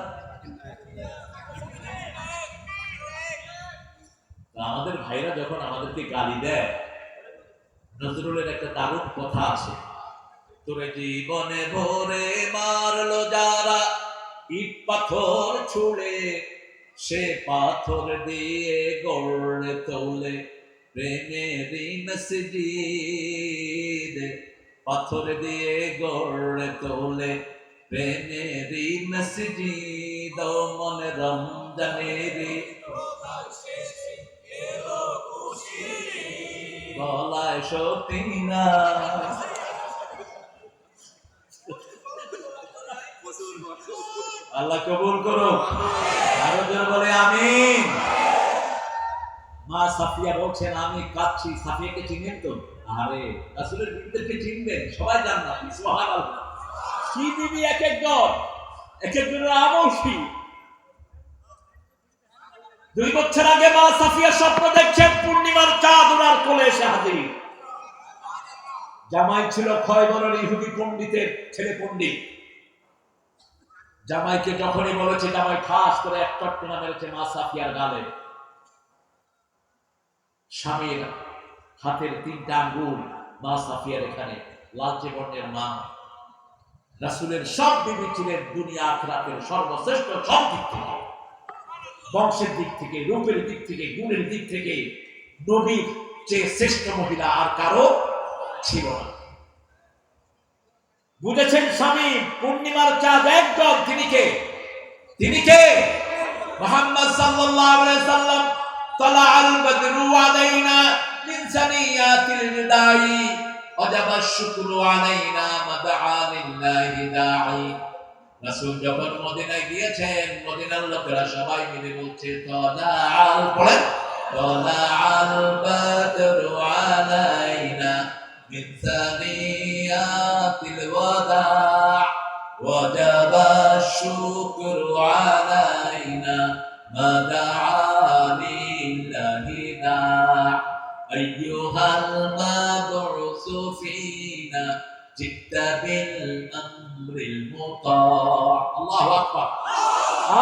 আমাদের ভাইরা যখন আমাদেরকে গালি দেয়, নজরুলের একটা দারুণ কথা আছে, তোরে জীবনে ভরে মারলো যারা, ইট পাথর ছুড়ে, সে পাথর দিয়ে গড়ে তোলে প্রেমেরই মসজিদ। পাথর দিয়ে গড়ে তোলে প্রেমেরই মসজিদ। ও মনে রমজানেরই গলায় সতী না। আল্লাহ কবুল করো। আরো জোরে বলে আমিন। মা সাফিয়া বলছেন, আমি কাঁদছি। সাফিয়াকে চিনেন তো? আরে রাসূলের বিবিদেরকে চিনবেন, সবাই জান্নাত। সুবহানাল্লাহ। কি বিবি এক একজন, এক একজনের আমল কি। 2 বছর আগে মা সাফিয়া স্বপ্ন দেখছেন পূর্ণিমার চাঁদ ওনার কোলে এসে হাজির। জামাই ছিল খয়বরের ইহুদি পণ্ডিতের ছেলে পণ্ডিত। জামাইকে যখনই বলেছে, জামাই ঠাস করে এক চটকনা মেরেছে মা সাফিয়ার গালে। স্বামীর হাতের 3টা আঙ্গুল মা সাফিয়ার এখানে, লালচে বর্ণের মা। রাসূলের সব বিবি ছিলেন দুনিয়া আখিরাতের সর্বশ্রেষ্ঠ, সব দিক থেকে, বংশের দিক থেকে, রূপের দিক থেকে, গুণের দিক থেকে নবীর চেয়ে শ্রেষ্ঠ মহিলা আর কারো ছিল না। বুঝেছেন স্বামী পূর্ণিমার চাঁদ একজন, তিনি কে? তিনি কে? মুহাম্মদ সাল্লাল্লাহু আলাইহি সাল্লাম। তালাআল বদরু আলাইনা মিন সানিয়াতিল বিদাই ওয়াজাবা শুকরু আলাইনা মাদআ লিল্লাহি দাঈ। রাসূল যখন মদিনায় গিয়েছেন, মদিনার লোকেরা সবাই মিলে বলছে তালাআল, পড়েন, তালাআল বদরু আলাইনা মিন সানিয়াতিল ওয়াদা' ওয়াজাবা শুকরু আলাইনা মাদআ লিল্লাহি দাঈ আইয়ুহাল মাবউসু ফিনা জিত্তা বিল আমরিল মুতা'। আল্লাহু আকবার।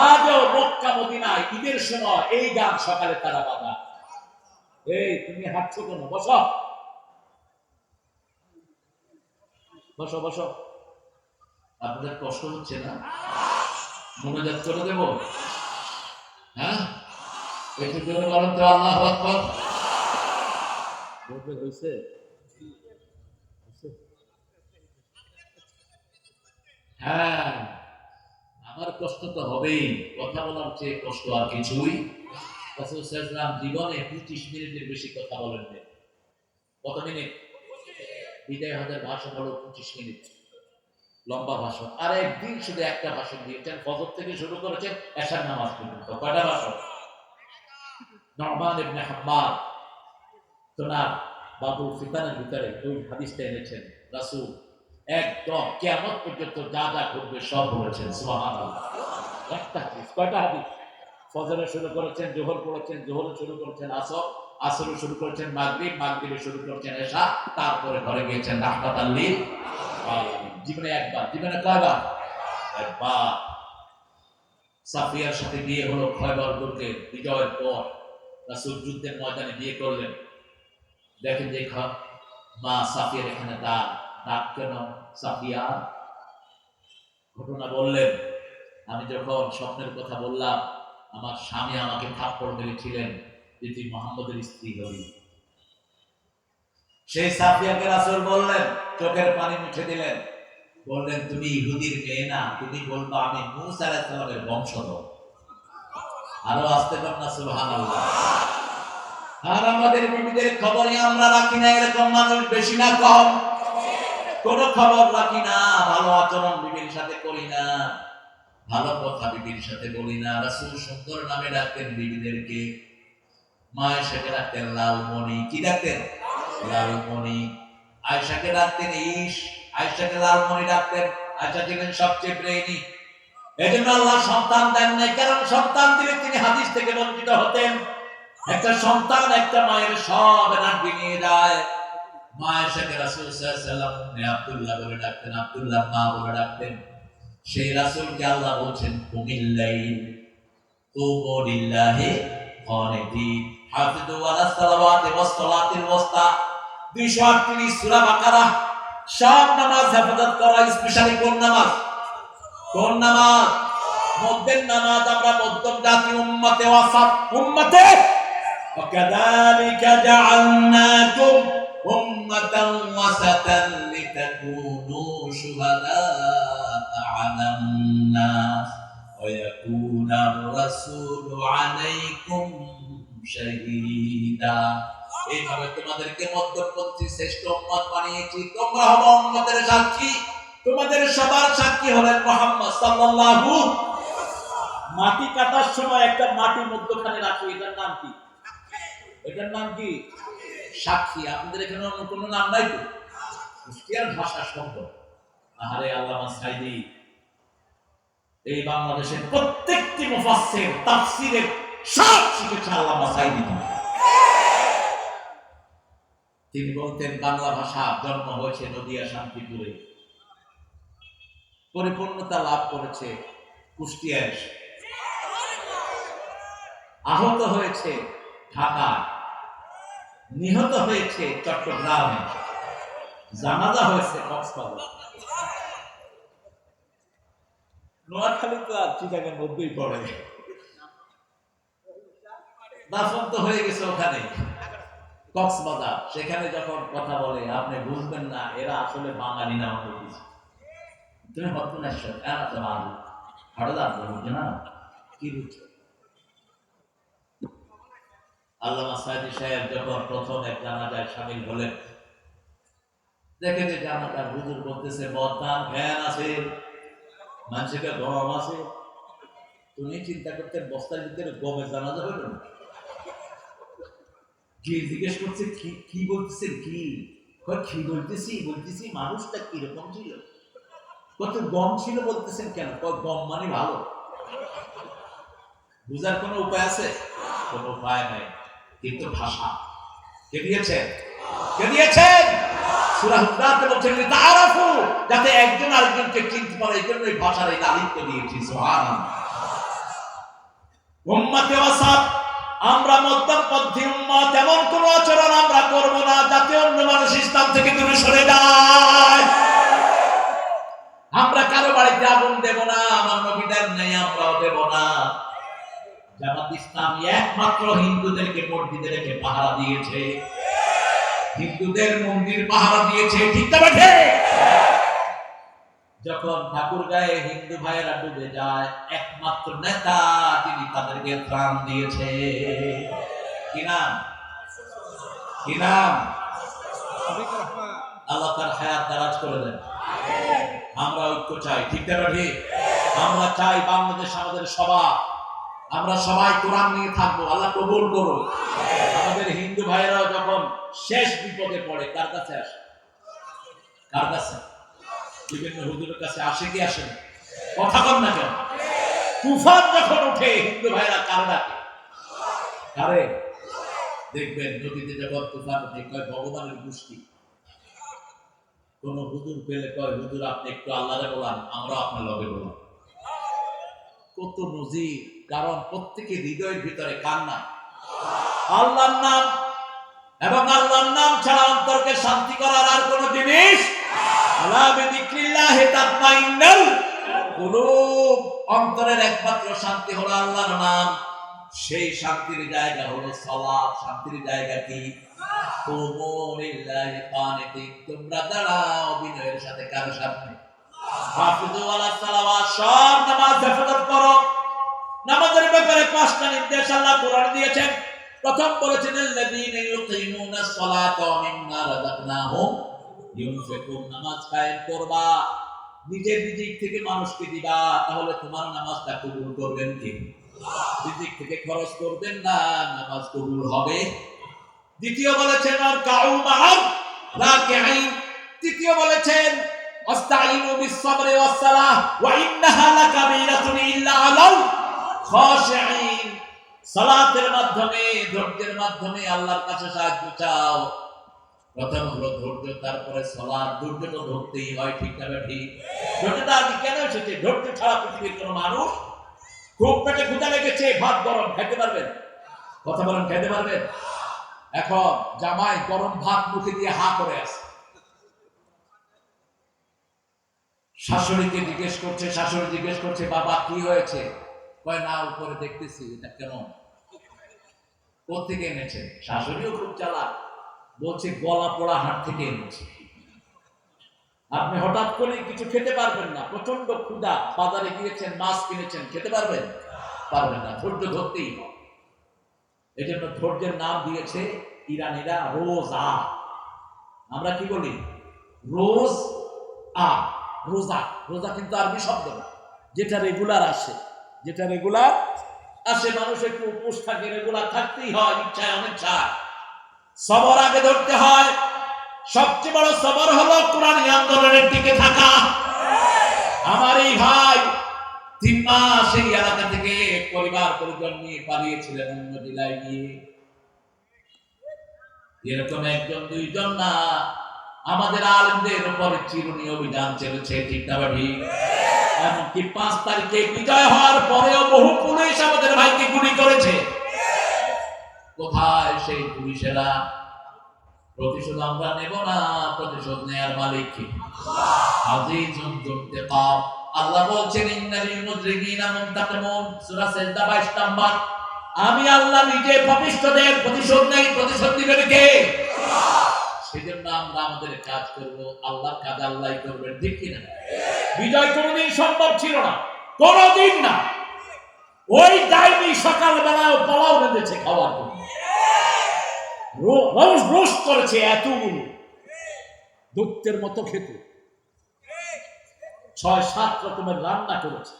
আজও মক্কা মদিনায় ঈদের সময় এই গান সকালে তারা বাজা। এই তুমি হাঁটছো কেন? বসো বসো বসো। আপনাদের কষ্ট হচ্ছে না? মনোজাত করে দেব? হ্যাঁ, একটু জোরে বলেন তো আল্লাহু আকবার। বলতে হইছে? হ্যাঁ, আমার কষ্ট তো হবেই, কথা বলার চেয়ে কষ্ট আর কিছুই। রাসূল সাল্লাল্লাহু আলাইহি ওয়াসাল্লাম জীবনে 25 মিনিটের বেশি কথা বলেন না। কত মিনিট? বিদায় হজের ভাষণ হলো 25 মিনিট, লম্বা ভাষণ। আর একদিন শুধু একটা ভাষণ দিয়েছেন, ফজর থেকে শুরু করেছেন এশার নামাজ পর্যন্ত। কয়টা ভাষণ? নু'মান ইবনে হাম্মাদ তোনার বাবুল ফিতানের ভিতরে ওই হাদিসটা এনেছেন। রাসূল একদম কিয়ামত পর্যন্ত যা যা ঘটবে সব বলেছেন। সুবহানাল্লাহ। একটা হাদিস, কয়টা হাদিস? ফজরে শুরু করেছেন, যোহর পড়েছেন, যোহরে শুরু করেছেন আসর, আসরে শুরু করেছেন মাগরিব, মাগরিবে শুরু করেছেন এশা, তারপরে ঘরে গিয়েছেন রাহমাতাল লিল আলামিন। জীবনে একবার, জীবনে কয়বার? একবার। সাফিয়ার সাথে বিয়ে হলো খয়বর দুর্গের বিজয়ের পর। রাসূল যুদ্ধের ময়দানে বিয়ে করলেন। দেখেন যে মা সাফিয়ার এখানে ডাক কেন? সাফিয়া ঘটনা বললেন, আমি যখন স্বপ্নের কথা বললাম, আমার স্বামী আমাকে থাপ্পড় মেরেছিলেন যে তুই মুহাম্মদের স্ত্রী হবি। সেই সাফিয়াকে রাসূল বললেন, চোখের পানি মুছে দিলেন, বললেন তুমি ইহুদির মেয়ে না, তুমি বলবা আমি মূসা আলাইহিস সালামের বংশধর। আরো আসতে পারেন না? সুবহানাল্লাহ। আর আমাদের বিবিদের খবরই আমরা রাখি না, এরকম মানুষ বেশি না কম? কোনো খবর রাখি না, ভালো আচরণ বিবির সাথে করি না, ভালো কথা বিবির সাথে বলি না। রাসূল সুন্দর নামে ডাকতেন বিবিদেরকে। মায়েশাকে ডাকতেন লালমণি। কি ডাকতেন? লালমণি। আয়েশাকে ডাকতেন ইশ। আয়েশাকে লালমণি ডাকতেন। আয়েশা ছিলেন সবচেয়ে ব্রেইনি। এজন্য আল্লাহ সন্তান দেন নাই, কারণ সন্তান দিলে তিনি হাদিস থেকে বঞ্চিত হতেন। একটা সন্তান একটা মায়ের সব এনার্জি নিয়ে যায়। মা আয়েশাকে রাসূল সাল্লাল্লাহু আলাইহি ওয়াসাল্লাম আব্দুল্লাহ বলে ডাকতেন, আব্দুল্লাহ মা বলে ডাকতেন। সেই রাসূলকে আল্লাহ বলছেন কুমিল্লাইল কুমু লিল্লাহি কানিতিন হাফিজু আলা সালাওয়াতি ওয়াস সালাতিল ওয়াসতা। 238 সূরা বাকারা। সব নামাজ হেফাজত করা, স্পেশালি কোন নামাজ? কোন নামাজ? মধ্যের নামাজ। আমরা মধ্যম জাতি, উম্মতে ওয়াসাত, উম্মতে ওয়াকাযালিকা জাআলনাকুম উম্মাতান ওয়াসাতান লিতাকুনু শুহাদা'a 'আলান নাস ওয়া ইয়াকুনার রাসূলু 'আলাইকুম শাহীদা। এইভাবে তোমাদেরকে মধ্যপন্থী শ্রেষ্ঠ উম্মত বানিয়েছি, তোমরা হবে উম্মতের সাক্ষী। তোমাদের সবার সাক্ষী হলেন মুহাম্মদ সাল্লাল্লাহু। মাটি কাটার সময় একটা মাটি মধ্যখানে রাখি, এটার নাম কি? এটার নাম কি? সাক্ষী। আপনাদের এখানে অন্য কোনো নাম নাই তো? কুষ্টিয়ার ভাষা শব্দ। আহারে আল্লামা সাইদি এই বাংলাদেশের প্রত্যেকটি মুফাসসির তাফসীরের সব শিখেছে আল্লামা সাইদি। তিনি বলতেন বাংলা ভাষা জন্ম হয়েছে নদিয়া শান্তিপুরে, পরিপূর্ণতা লাভ করেছে কুষ্টিয়ায়, আহত হয়েছে ঢাকায়, নিহত হয়েছে চট্টগ্রামে, জানাজা হয়েছে কক্সবাজার। নোয়াখালী তো আর চিটাগাঙ্গের মধ্যেই পড়ে, দাফন তো হয়ে গেছে ওখানে কক্সবাজার। সেখানে যখন কথা বলে আপনি বুঝবেন না এরা আসলে বাঙালি না অন্য কিছু। তুমি হতনেশ্বর এরা তো আলু হঠাৎ বুঝছো না, কি বুঝছো? আল্লামা সাইদি সাহেব যখন প্রথম এক জানাজায় শামিল হলেন, দেখে যে জানাজার হুজুর বলতেছে বদনাম জ্ঞান আছে, মানুষের গম আছে। তুমি চিন্তা করতেন বস্তার ভিতরে গমের জানাজা হলো না? কি জিজ্ঞেস করছে কি বলতেছেন? কি বলতেছি মানুষটা কিরকম ছিল, কত গম ছিল বলতেছেন কেন? গম মানে ভালো। বুঝার কোনো উপায় আছে? কোনো উপায় নাই, কিন্তু ভাষা কে দিয়েছেন? কে দিয়েছেন? সূরা হুজরাতে বলছেন তাআরাফু, যাতে একজন আরেকজনকে চিনতে পারে, এই জন্য এই ভাষার এই দায়িত্ব দিয়েছি। সুবহানাল্লাহ। উম্মতে ওয়াসাত, আমরা মধ্যপন্থী উম্মত, এমন কোন আচরণ আমরা করব না যাতে অন্য মানুষ ইসলাম থেকে দূরে সরে যায়। আমরা কারো বাড়িতে আগুন দেব না, আমার নবী দেন নাই, আমরাও দেব না। জামাত ইসলামী একমাত্র হিন্দুদেরকে মসজিদে রেখে পাহারা দিয়েছে, হিন্দুদের মন্দির পাহারা দিয়েছে, ঠিক না বেঠে? যখন ঠাকুরগাঁয়ে হিন্দু ভাইয়েরা ডুবে যায়, একমাত্র নেতা তিনি তাদেরকে ত্রাণ দিয়েছে। কি নাম? কি নাম? আল্লাহ তার হায়াত দারাজ করে দেন। আমরা ঐক্য চাই, ঠিক না বেঠে? আমরা চাই বাংলাদেশ আমাদের সবার, আমরা সবাই কোরআন নিয়ে থাকবো। আল্লাহ কবুল করুন। আমাদের হিন্দু ভাইয়েরাও যখন শেষ বিপদে পড়ে কার কাছে আসে? কার কাছে? বিভিন্ন হুজুরের কাছে আসে কি আসে না? কথা বল না কেন? তুফান যখন উঠে হিন্দু ভাইরা কার ডাকে? কারে? দেখবেন নদীতে যখন তুফান উঠে কয় ভগবানের গোষ্ঠী। কোন হুজুর পেলে কয় হুজুর আপনি একটু আল্লাহরে বলান, আমরা আপনার লগে বলাম। কত নজির, কারণ প্রত্যেকের হৃদয়ের ভিতরে কার নাম? আল্লাহর নাম। এবং আল্লাহর নাম ছাড়া অন্তরকে শান্তি করার আর কোন জিনিস আলা বিযিকরিল্লাহি তাতমাইন্নুল কুলুব। অন্তরের একমাত্র শান্তি হলো আল্লাহর নাম। সেই শান্তির জায়গা হলো সালাত। শান্তির জায়গা কি? কুমু লিল্লাহি কানিতিন। তোমরা দাঁড়াও বিনয়ের সাথে, কার সামনে? হাফিজু আলা সালাওয়াত, সব নামাজ হেফাজত করো। নামাজের ব্যাপারে 5টা নির্দেশ আল্লাহ কোরআন দিয়েছেন। প্রথম বলেছেন আল্লাযীনা ইউকিমুনাস সালাতা ওয়া মিম্মা রাযাকনাহুম ইউনফিকুন। নামাজ কায়েম করবা, নিজের রিজিক থেকে মানুষকে দিবা, তাহলে তোমার নামাজটা কবুল করবেন কে? রিজিক থেকে খরচ করবেন না, নামাজ কবুল হবে। দ্বিতীয় বলেছেন আর কাউ মাআর রাকিঈন। তৃতীয় বলেছেন আস্তাইনু বিস-সাবরি ওয়াস-সালাহ ওয়া ইন্নাহা লাকাবীরাতুন ইল্লা আলাল খাশিঈন। সালাতের মাধ্যমে, ধৈর্যের মাধ্যমে আল্লাহর কাছে সাহায্য চাও। প্রথম হলো ধৈর্য, তারপরে সালাত। ধৈর্য তো ধরতেই হয়, ঠিক না ঠিক? ধৈর্যটা আজ কেন এসেছে? ধৈর্য ছাড়া পৃথিবীর কোনো মানুষ, খুব পেটে ক্ষুধা লেগেছে, ভাত গরম, খাইতে পারবেন? কথা বলেন, খাইতে পারবেন? এখন জামাই গরম ভাত মুখে দিয়ে হা করে আছে, শাশুড়িকে জিজ্ঞেস করছে, শাশুড়ি জিজ্ঞেস করছে বাবা কি হয়েছে? কয় না, উপরে দেখতেছি। এটা কেমন? কোথেকে এনেছেন? শাশুড়িও খুব চালাক, বলছে গলা পোড়া হাট থেকে এনেছে। আপনি হঠাৎ করে কিছু খেতে পারবেন না, প্রচন্ড ক্ষুধা, বাজারে গিয়েছেন, মাছ কিনেছেন, খেতে পারবেন? পারবেন না। ধৈর্য ধরতেই হবে। এই জন্য ধৈর্যের নাম দিয়েছে ইরানিরা রোজা। আমরা কি বলি? রোজ আ, রোজা। রোজা কিন্তু আরবি শব্দ না, যেটা রেগুলার আসে, যেটা রেগুলার আসে। মানুষ একটু উপোস থাকে, রেগুলার থাকতেই হয়, ইচ্ছায় অনিচ্ছায়। সবর আগে ধরতে হয়। সবচেয়ে বড় সবর হলো কোরআনী আন্দোলনের দিকে থাকা। আমার এই ভাই 3 মাস এই এলাকা থেকে পরিবার পরিজন নিয়ে পালিয়েছিলেন অন্য জেলায় গিয়ে। এরকম একজন দুইজন না, আমাদের আলেমদের উপরে চিরুনি অভিযান চলেছে, ঠিক না ঠিক? এমনকি 5 তারিখে বিজয় হওয়ার পরেও বহু পুলিশ আমাদের ভাইকে গুলি করেছে। কোথায় সেই পুলিশেরা? প্রতিশোধ আমরা নেব না, প্রতিশোধ নেয়ার মালিক কে? আজিজুন যুনতিকাম। আল্লাহ বলছেন ইন্নালিল মুজরিমিনা মুনতাকিমুন, সূরা সিজদা 22 নম্বর। আমি আল্লাহ নিজে পাপিষ্ঠদের প্রতিশোধ নেই। প্রতিশোধ দিবেন কে? সেজন্য আমরা আমাদের কাজ করব, আল্লাহর কাজ আল্লাহই করবেন, ঠিক কি না? বিজয় কোনোদিন সম্ভব ছিল না, কোনোদিন না। ওই ডাইনি সকালবেলাও পোলাও রেঁধেছে খাওয়ার জন্য, রোস্ট করেছে এতগুলো, দৈত্যের মতো খেতে 6-7 রকমের রান্না করেছে।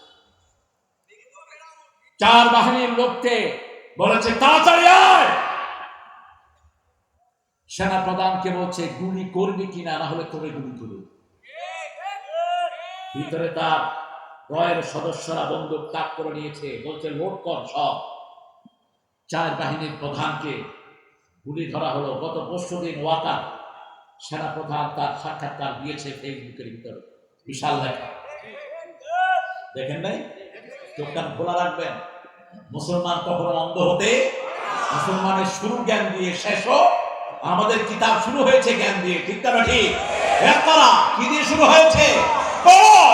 4 বাহিনীর লোককে বলেছে তাড়াতাড়ি আয়। সেনা প্রধানকে বলছে গুলি করবি কিনা, না হলে তোরে গুলি করবে। ভিতরে তার রয়ের সদস্যরা বন্দুক তাক করে নিয়েছে, বলছে লোড কর সব। 4 বাহিনীর প্রধানকে গুলি ধরা হলো। গত পরশুদিন ওয়াকার সেনা প্রধান তার সাক্ষাৎকার দিয়েছে ফেসবুকের ভিতরে, বিশাল লেখা, দেখেন নাই? চোখটা খোলা রাখবেন। মুসলমান কখনো অন্ধ হতে, মুসলমানের শুরু জ্ঞান দিয়ে, শেষ আমাদের কিতাব শুরু হয়েছে জ্ঞান দিয়ে, ঠিক না ঠিক? ইকরা কি দিয়ে শুরু হয়েছে?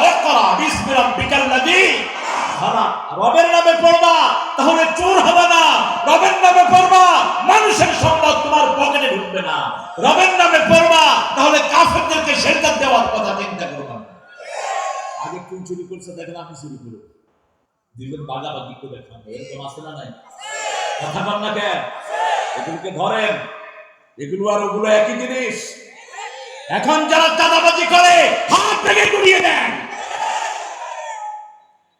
ইকরা বিসমি রাব্বিকাল্লাযী খালাক। রবের নামে পড়বা, তাহলে চোর হবে না। রবের নামে পড়বা, মানুষের সম্পদ তোমার পকেটে ঢুকবে না। রবের নামে পড়বা, তাহলে কাফেরদেরকে সেজদা দেওয়ার কথা চিন্তা করবা না। আগে কোন চুরি করছে দেখেন, আপনি চুরি করে দিলেন, বাগাবাগি করে খান, এরকম আছে না নাই? কথা বল না কেন? এগুলোকে ধরেন, এগুলো আর ওগুলো একই জিনিস। এখন যারা চাঁদাবাজি করে হাত ভেঙে গুড়িয়ে দেন,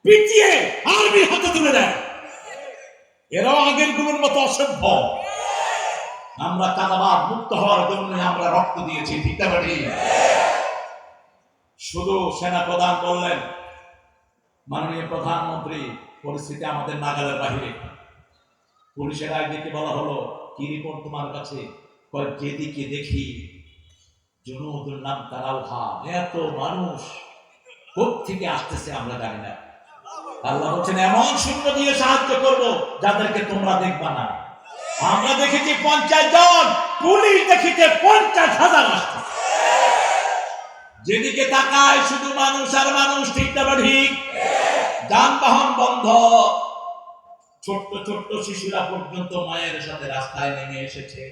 পিটিয়ে আর্মি হাতে তুলে দেন, এরাও আগের গুলোর মতো অসভ্য। আমরা চাঁদাবাদ মুক্ত হওয়ার জন্য আমরা রক্ত দিয়েছি, ঠিক না ঠিক? শুধু সেনা প্রধান বললেন, মাননীয় প্রধানমন্ত্রী, পরিস্থিতি আমাদের নাগালের বাহিরে। পুলিশের আইডিকে বলা হলো কি রিপোর্ট তোমার কাছে? যেদিকে দেখি জুনুদুল নাম তারাউহা, এত মানুষ কোত্থেকে আসতেছে আমরা জানি না। আল্লাহ বলছেন এমন সৈন্য দিয়ে সাহায্য করব যাদেরকে তোমরা দেখবা না। আমরা দেখেছি 50 জন, পুলিশ দেখিতে 50,000 আসছে। যেদিকে তাকায় শুধু মানুষ আর মানুষ, ঠিক না ঠিক? যানবাহন বন্ধ, ছোট্ট ছোট্ট শিশুরা পর্যন্ত মায়ের সাথে রাস্তায় নেমে এসেছে।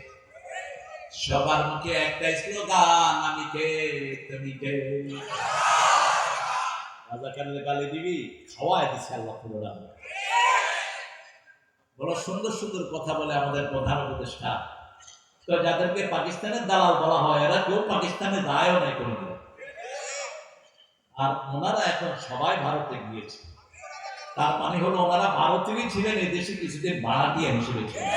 সবার মুখে একটাই স্লোগান, আমি কে তুমি কে। রাজাকারের গালি দিবি, খাওয়াই দিচ্ছে আল্লাহ পুরোটা। বড় সুন্দর সুন্দর কথা বলে আমাদের প্রধান উপদেষ্টা। তো যাদেরকে পাকিস্তানের দালাল বলা হয়, এরা কেউ পাকিস্তানে যায়ও নাই কোনোদিন। আর ওনারা এখন সবাই ভারতে গিয়েছে। তার মানে হলো ওনারা ভারতেরই ছিলেন, এই দেশে কিছুদিন ভাড়াটিয়া হিসেবে ছিলেন।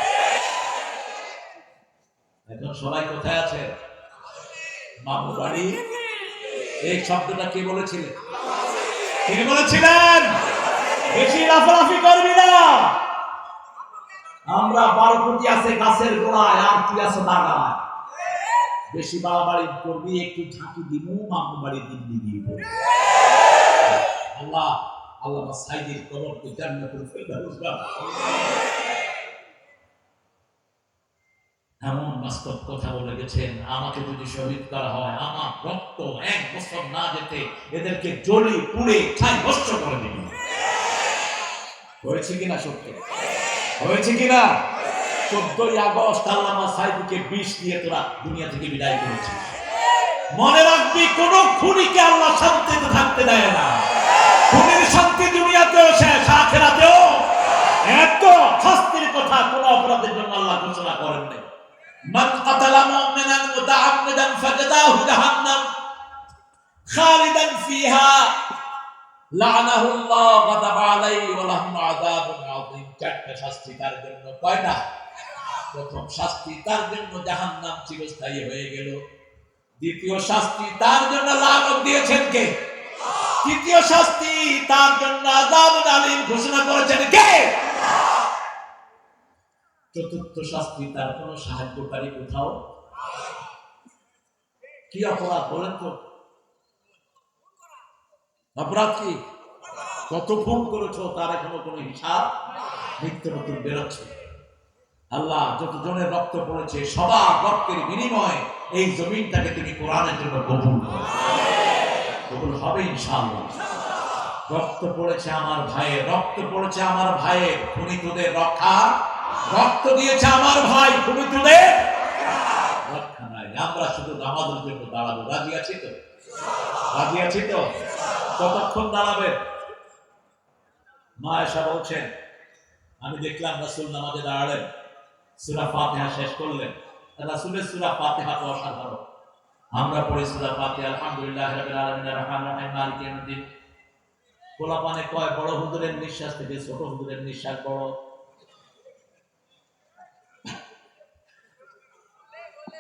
এখন সবাই কোথায় আছে? মামু বাড়ি, এই শব্দটা কে বলেছিলেন? কে বলেছিলেন? বেশি লাফালাফি করবি না। আমরা 12 কোটি আছে গাছের গোড়ায়, আর তুই আছে দাগায়। বেশি বাড়াবাড়ি করবি, একটু ঝাঁকি দিবু, মামু বাড়ি দিল্লি দিব। আল্লাহ আল্লামা সাইদির কবরকে জান্নাতুল ফেরদাউস বানাও। এমন বাস্তব কথা বলে গেছেন, আমাকে যদি শহীদ করা হয়, আমার রক্ত 1 বছর না যেতে এদেরকে জ্বলি পুড়ে ছাই ভস্ম করে দিবে। হয়েছে কিনা? সত্য হয়েছে কিনা? 14ই আগস্ট আল্লামা সাইদিকে বিষ দিয়ে তোরা দুনিয়া থেকে বিদায় করেছিস। মনে রাখবি, কোন খুনিকে আল্লাহ শান্তিতে থাকতে দেয় না। খুনির শান্তি দুনিয়াতেও শেষ, আখিরাতেও। এত শাস্তির কথা কোন অপরাধের জন্য আল্লাহ ঘোষণা করেন নাই। মান কাতালা মুমিনান মুতাআম্মিদান ফাজাযাহু জাহান্নাম খালিদান ফিহা লা'নাহুল্লাহ গাদাবা আলাইহি ওয়া লাহুম আযাবুন আযীম। 4টা শাস্তি তার জন্য। কয়টা? প্রথম শাস্তি তার জন্য জাহান্নাম চিরস্থায়ী হয়ে গেল। দ্বিতীয় শাস্তি তার জন্য লানত দিয়েছেন কে? তৃতীয় শাস্তি তার জন্য আযাবুন আলীম ঘোষণা করেছেন কে? চতুর্থ শাস্তি তার কোন সাহায্যকারী কোথাও। কি অপরাধ বলেন তো? অপরাধ কি? কত খুন করেছো তার এখনো কোনো হিসাব নিত্য নতুন বেরোচ্ছে। আল্লাহ যত জনের রক্ত পড়েছে, সবার রক্তের বিনিময়ে এই জমিনটাকে তুমি কোরআনের জন্য কবুল করো। কবুল হবে ইনশাআল্লাহ। রক্ত পড়েছে আমার ভাইয়ের, রক্ত পড়েছে আমার ভাইয়ের, খুনিতদের রক্ষা। রক্ত দিয়েছে আমার ভাই, খুনিতদের রক্ষা নাই। আমরা শুধু নামাজের জন্য দাঁড়াবো। রাজি আছি তো? রাজি আছি তো? কতক্ষণ দাঁড়াবেন? মা আয়েশা বলছেন, আমি দেখলাম রাসূল নামাজে দাঁড়ালেন, সূরা ফাতিহা শেষ করলেন। রাসূলের সূরা ফাতিহা তো অসাধারণ। আমরা পড়ি সূরা ফাতিহা, আলহামদুলিল্লাহি রাব্বিল আলামিন আর-রাহমানির রাহিম মালিকি ইয়াউমিদ্দিন। পোলাপানে কয় বড় হুজুরের নিঃশ্বাস থেকে ছোট হুজুরের নিঃশ্বাস বড়।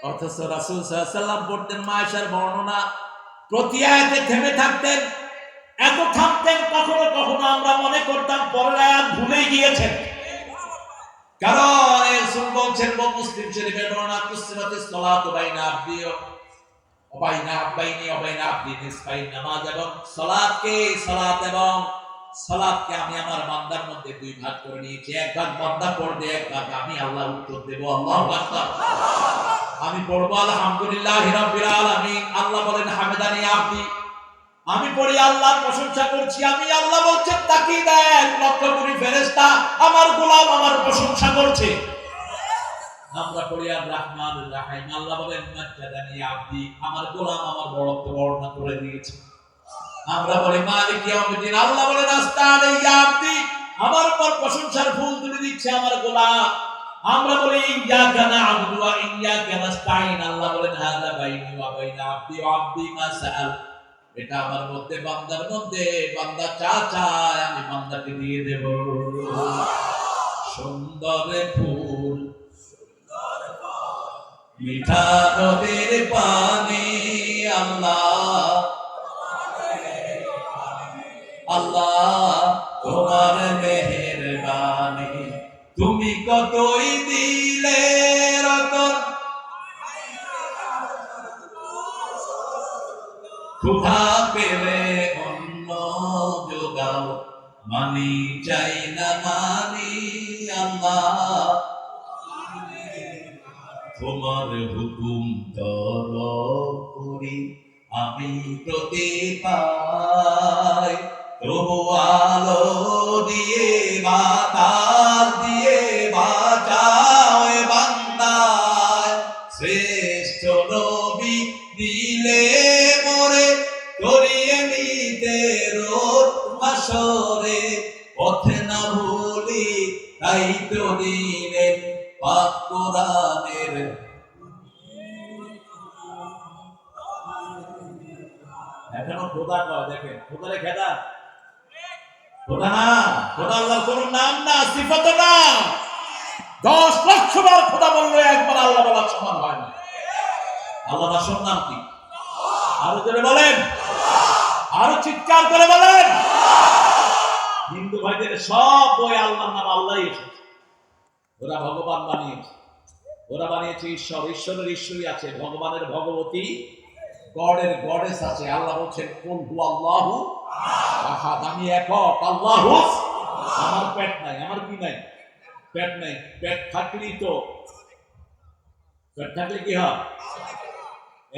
অথচ রাসূল সাল্লাল্লাহু আলাইহি ওয়াসাল্লাম পড়তেন মা আয়েশার বর্ণনা, প্রতি আয়াতে থেমে থাকতেন। এত থামতেন, কখনো কখনো আমরা মনে করতাম পরের আয়াত ভুলে গিয়েছেন। কারণ রাসূল বলছেন, মুসলিম শরীফের বর্ণনা, কুসরাতিস সালাতু বাইনা আবদি ওয়া বাইনা আবদি নিসফাইন। নামাজ এবং সালাতকে আমি আমার বান্দার মধ্যে 2 ভাগ করে নিয়েছি। 1 ভাগ বান্দা পড়বে, 1 ভাগ আমি আল্লাহ উত্তর দেব। আল্লাহু আকবার। আমি পড়বো আলহামদুলিল্লাহি রাব্বিল আলামিন, আল্লাহ বলেন হামিদানি আবদি। আমি পড়ি আল্লাহর প্রশংসা করছি, আমি আল্লাহ বলছেন তাকিয়ে দেখ, লক্ষ কোটি ফেরেশতা আমার গোলাম আমার প্রশংসা করছে। আমরা পড়ি আর রাহমানুর রাহিম, আল্লাহ বলেন মাজ্জাদানি আবদি, আমার গোলাম আমার বড়ত্ব বর্ণনা করে দিয়েছে। আমরা বলি মালিক ইয়াউমিদ্দিন, আল্লাহ বলেন আস্তানি আবদি, আমার উপর প্রশংসার ফুল তুলে দিচ্ছে আমার গোলাম। আমরা বলি ইয়াকা না'বুদু ওয়া ইয়াকা নাস্তাইন, আল্লাহ বলেন হাযা বাইনি ওয়া বাইনা আবদি ওয়া আবদি মা সাআল। এটা আমার মধ্যে, বান্দার মধ্যে, বান্দা চা চায় আমি বান্দাকে দিয়ে দেব। সুন্দর ফুল মিঠা নদীর পানি, আল্লাহ আল্লাহ তোমার মেহেরবানি। তুমি কতই দিলে রতন, ক্ষুধা পেলে অন্ন যোগাও, মানি চাই না মানি আল্লাহ, তোমার হুকুম তলব করি আমি প্রতি পাই। তবু আলো দিয়ে বাতাস দিয়ে বাঁচাও এ বান্দায়, শ্রেষ্ঠ নবী দিলে মোরে করিয়ে নিতে রোজ মাশরে। পথে না ভুলি তাই তো দিলেন পাক কোরআনের। এখনো খোদা কয়, দেখেন খোদারে খেদা, খোদা না, খোদা আল্লাহর কোন নাম না, সিফাত না। 10 লক্ষ বার খোদা বললে একবার আল্লাহ বলার সমান হয় না। আল্লাহর আসল নাম কি? আরো জোরে বলেন, আরো চিৎকার করে বলেন। হিন্দু ভাইদের সব বই আল্লাহর নাম আল্লাহই এসেছে। ওরা ভগবান বানিয়েছে, ওরা বানিয়েছে ঈশ্বর, ঈশ্বরের ঈশ্বরই আছে, ভগবানের ভগবতী, গডের গডেস আছে। আল্লাহ বলছেন কুল হু আল্লাহু আহাদ, আমি একক, আল্লাহু। আমার পেট নাই, আমার কি নাই? পেট নাই। পেট থাকলেই তো, পেট থাকলে কি হয়?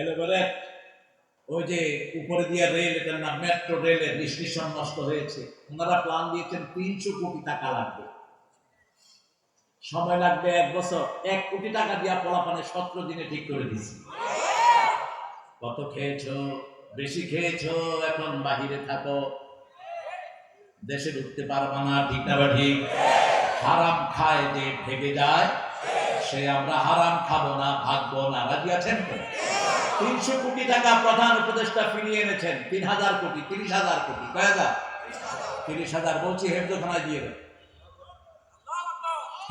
এলেবেলে ওই যে উপরে দিয়ে রেল, এটার নাম মেট্রো রেলের স্টেশন নষ্ট হয়েছে। ওনারা প্ল্যান দিয়েছেন 300 কোটি টাকা লাগবে, সময় লাগবে 1 বছর। 1 কোটি টাকা দিয়া পোলাপানে 17 দিনে ঠিক করে দিছি। কত খেয়েছো? বেশি খেয়েছো, এখন বাহিরে থাকো, দেশে ঢুকতে পারবা না। ঠিক না ঠিক? হারাম খায় যে ভেগে যায়, সে আমরা হারাম খাবো না, ভাগবো না। রাজি আছেন তো? 300 কোটি টাকা প্রধান উপদেষ্টা ফিরিয়ে এনেছেন। 3000 কোটি, 30,000 কোটি, কয় হাজার? 30,000। বলছি হেফজখানায় দিয়ে দাও,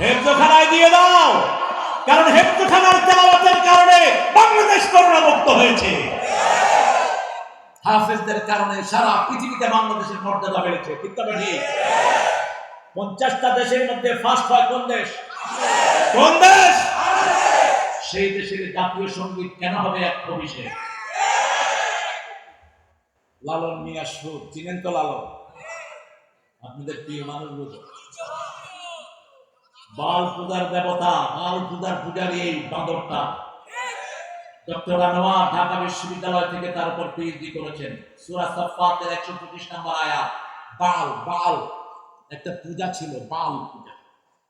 হেফজখানায় দিয়ে দাও। কারণ হেফজখানার তেলাওয়াতের কারণে বাংলাদেশ করোনা মুক্ত হয়েছে। হাফেজদের কারণে সারা পৃথিবীতে বাংলাদেশের মর্যাদা বেড়েছে। ঠিক না ঠিক? 50টা দেশের মধ্যে ফার্স্ট হয় কোন দেশ? কোন দেশ? সেই দেশের জাতীয় সঙ্গীত কেন হবে 120-এ? লালন মিয়া সুর, চিনেন তো লালন? আপনাদের প্রিয় মানুষ বুঝে। বাল পূজার দেবতা, বাল পূজার পূজারী এই বাঁদরটা। ডক্টর আনোয়ার ঢাকা বিশ্ববিদ্যালয় থেকে তার উপর পিএইচডি করেছেন। সূরা সাফফাতের 125 নম্বর আয়াত। বাল, বাল একটা পূজা ছিল, বাল পূজা।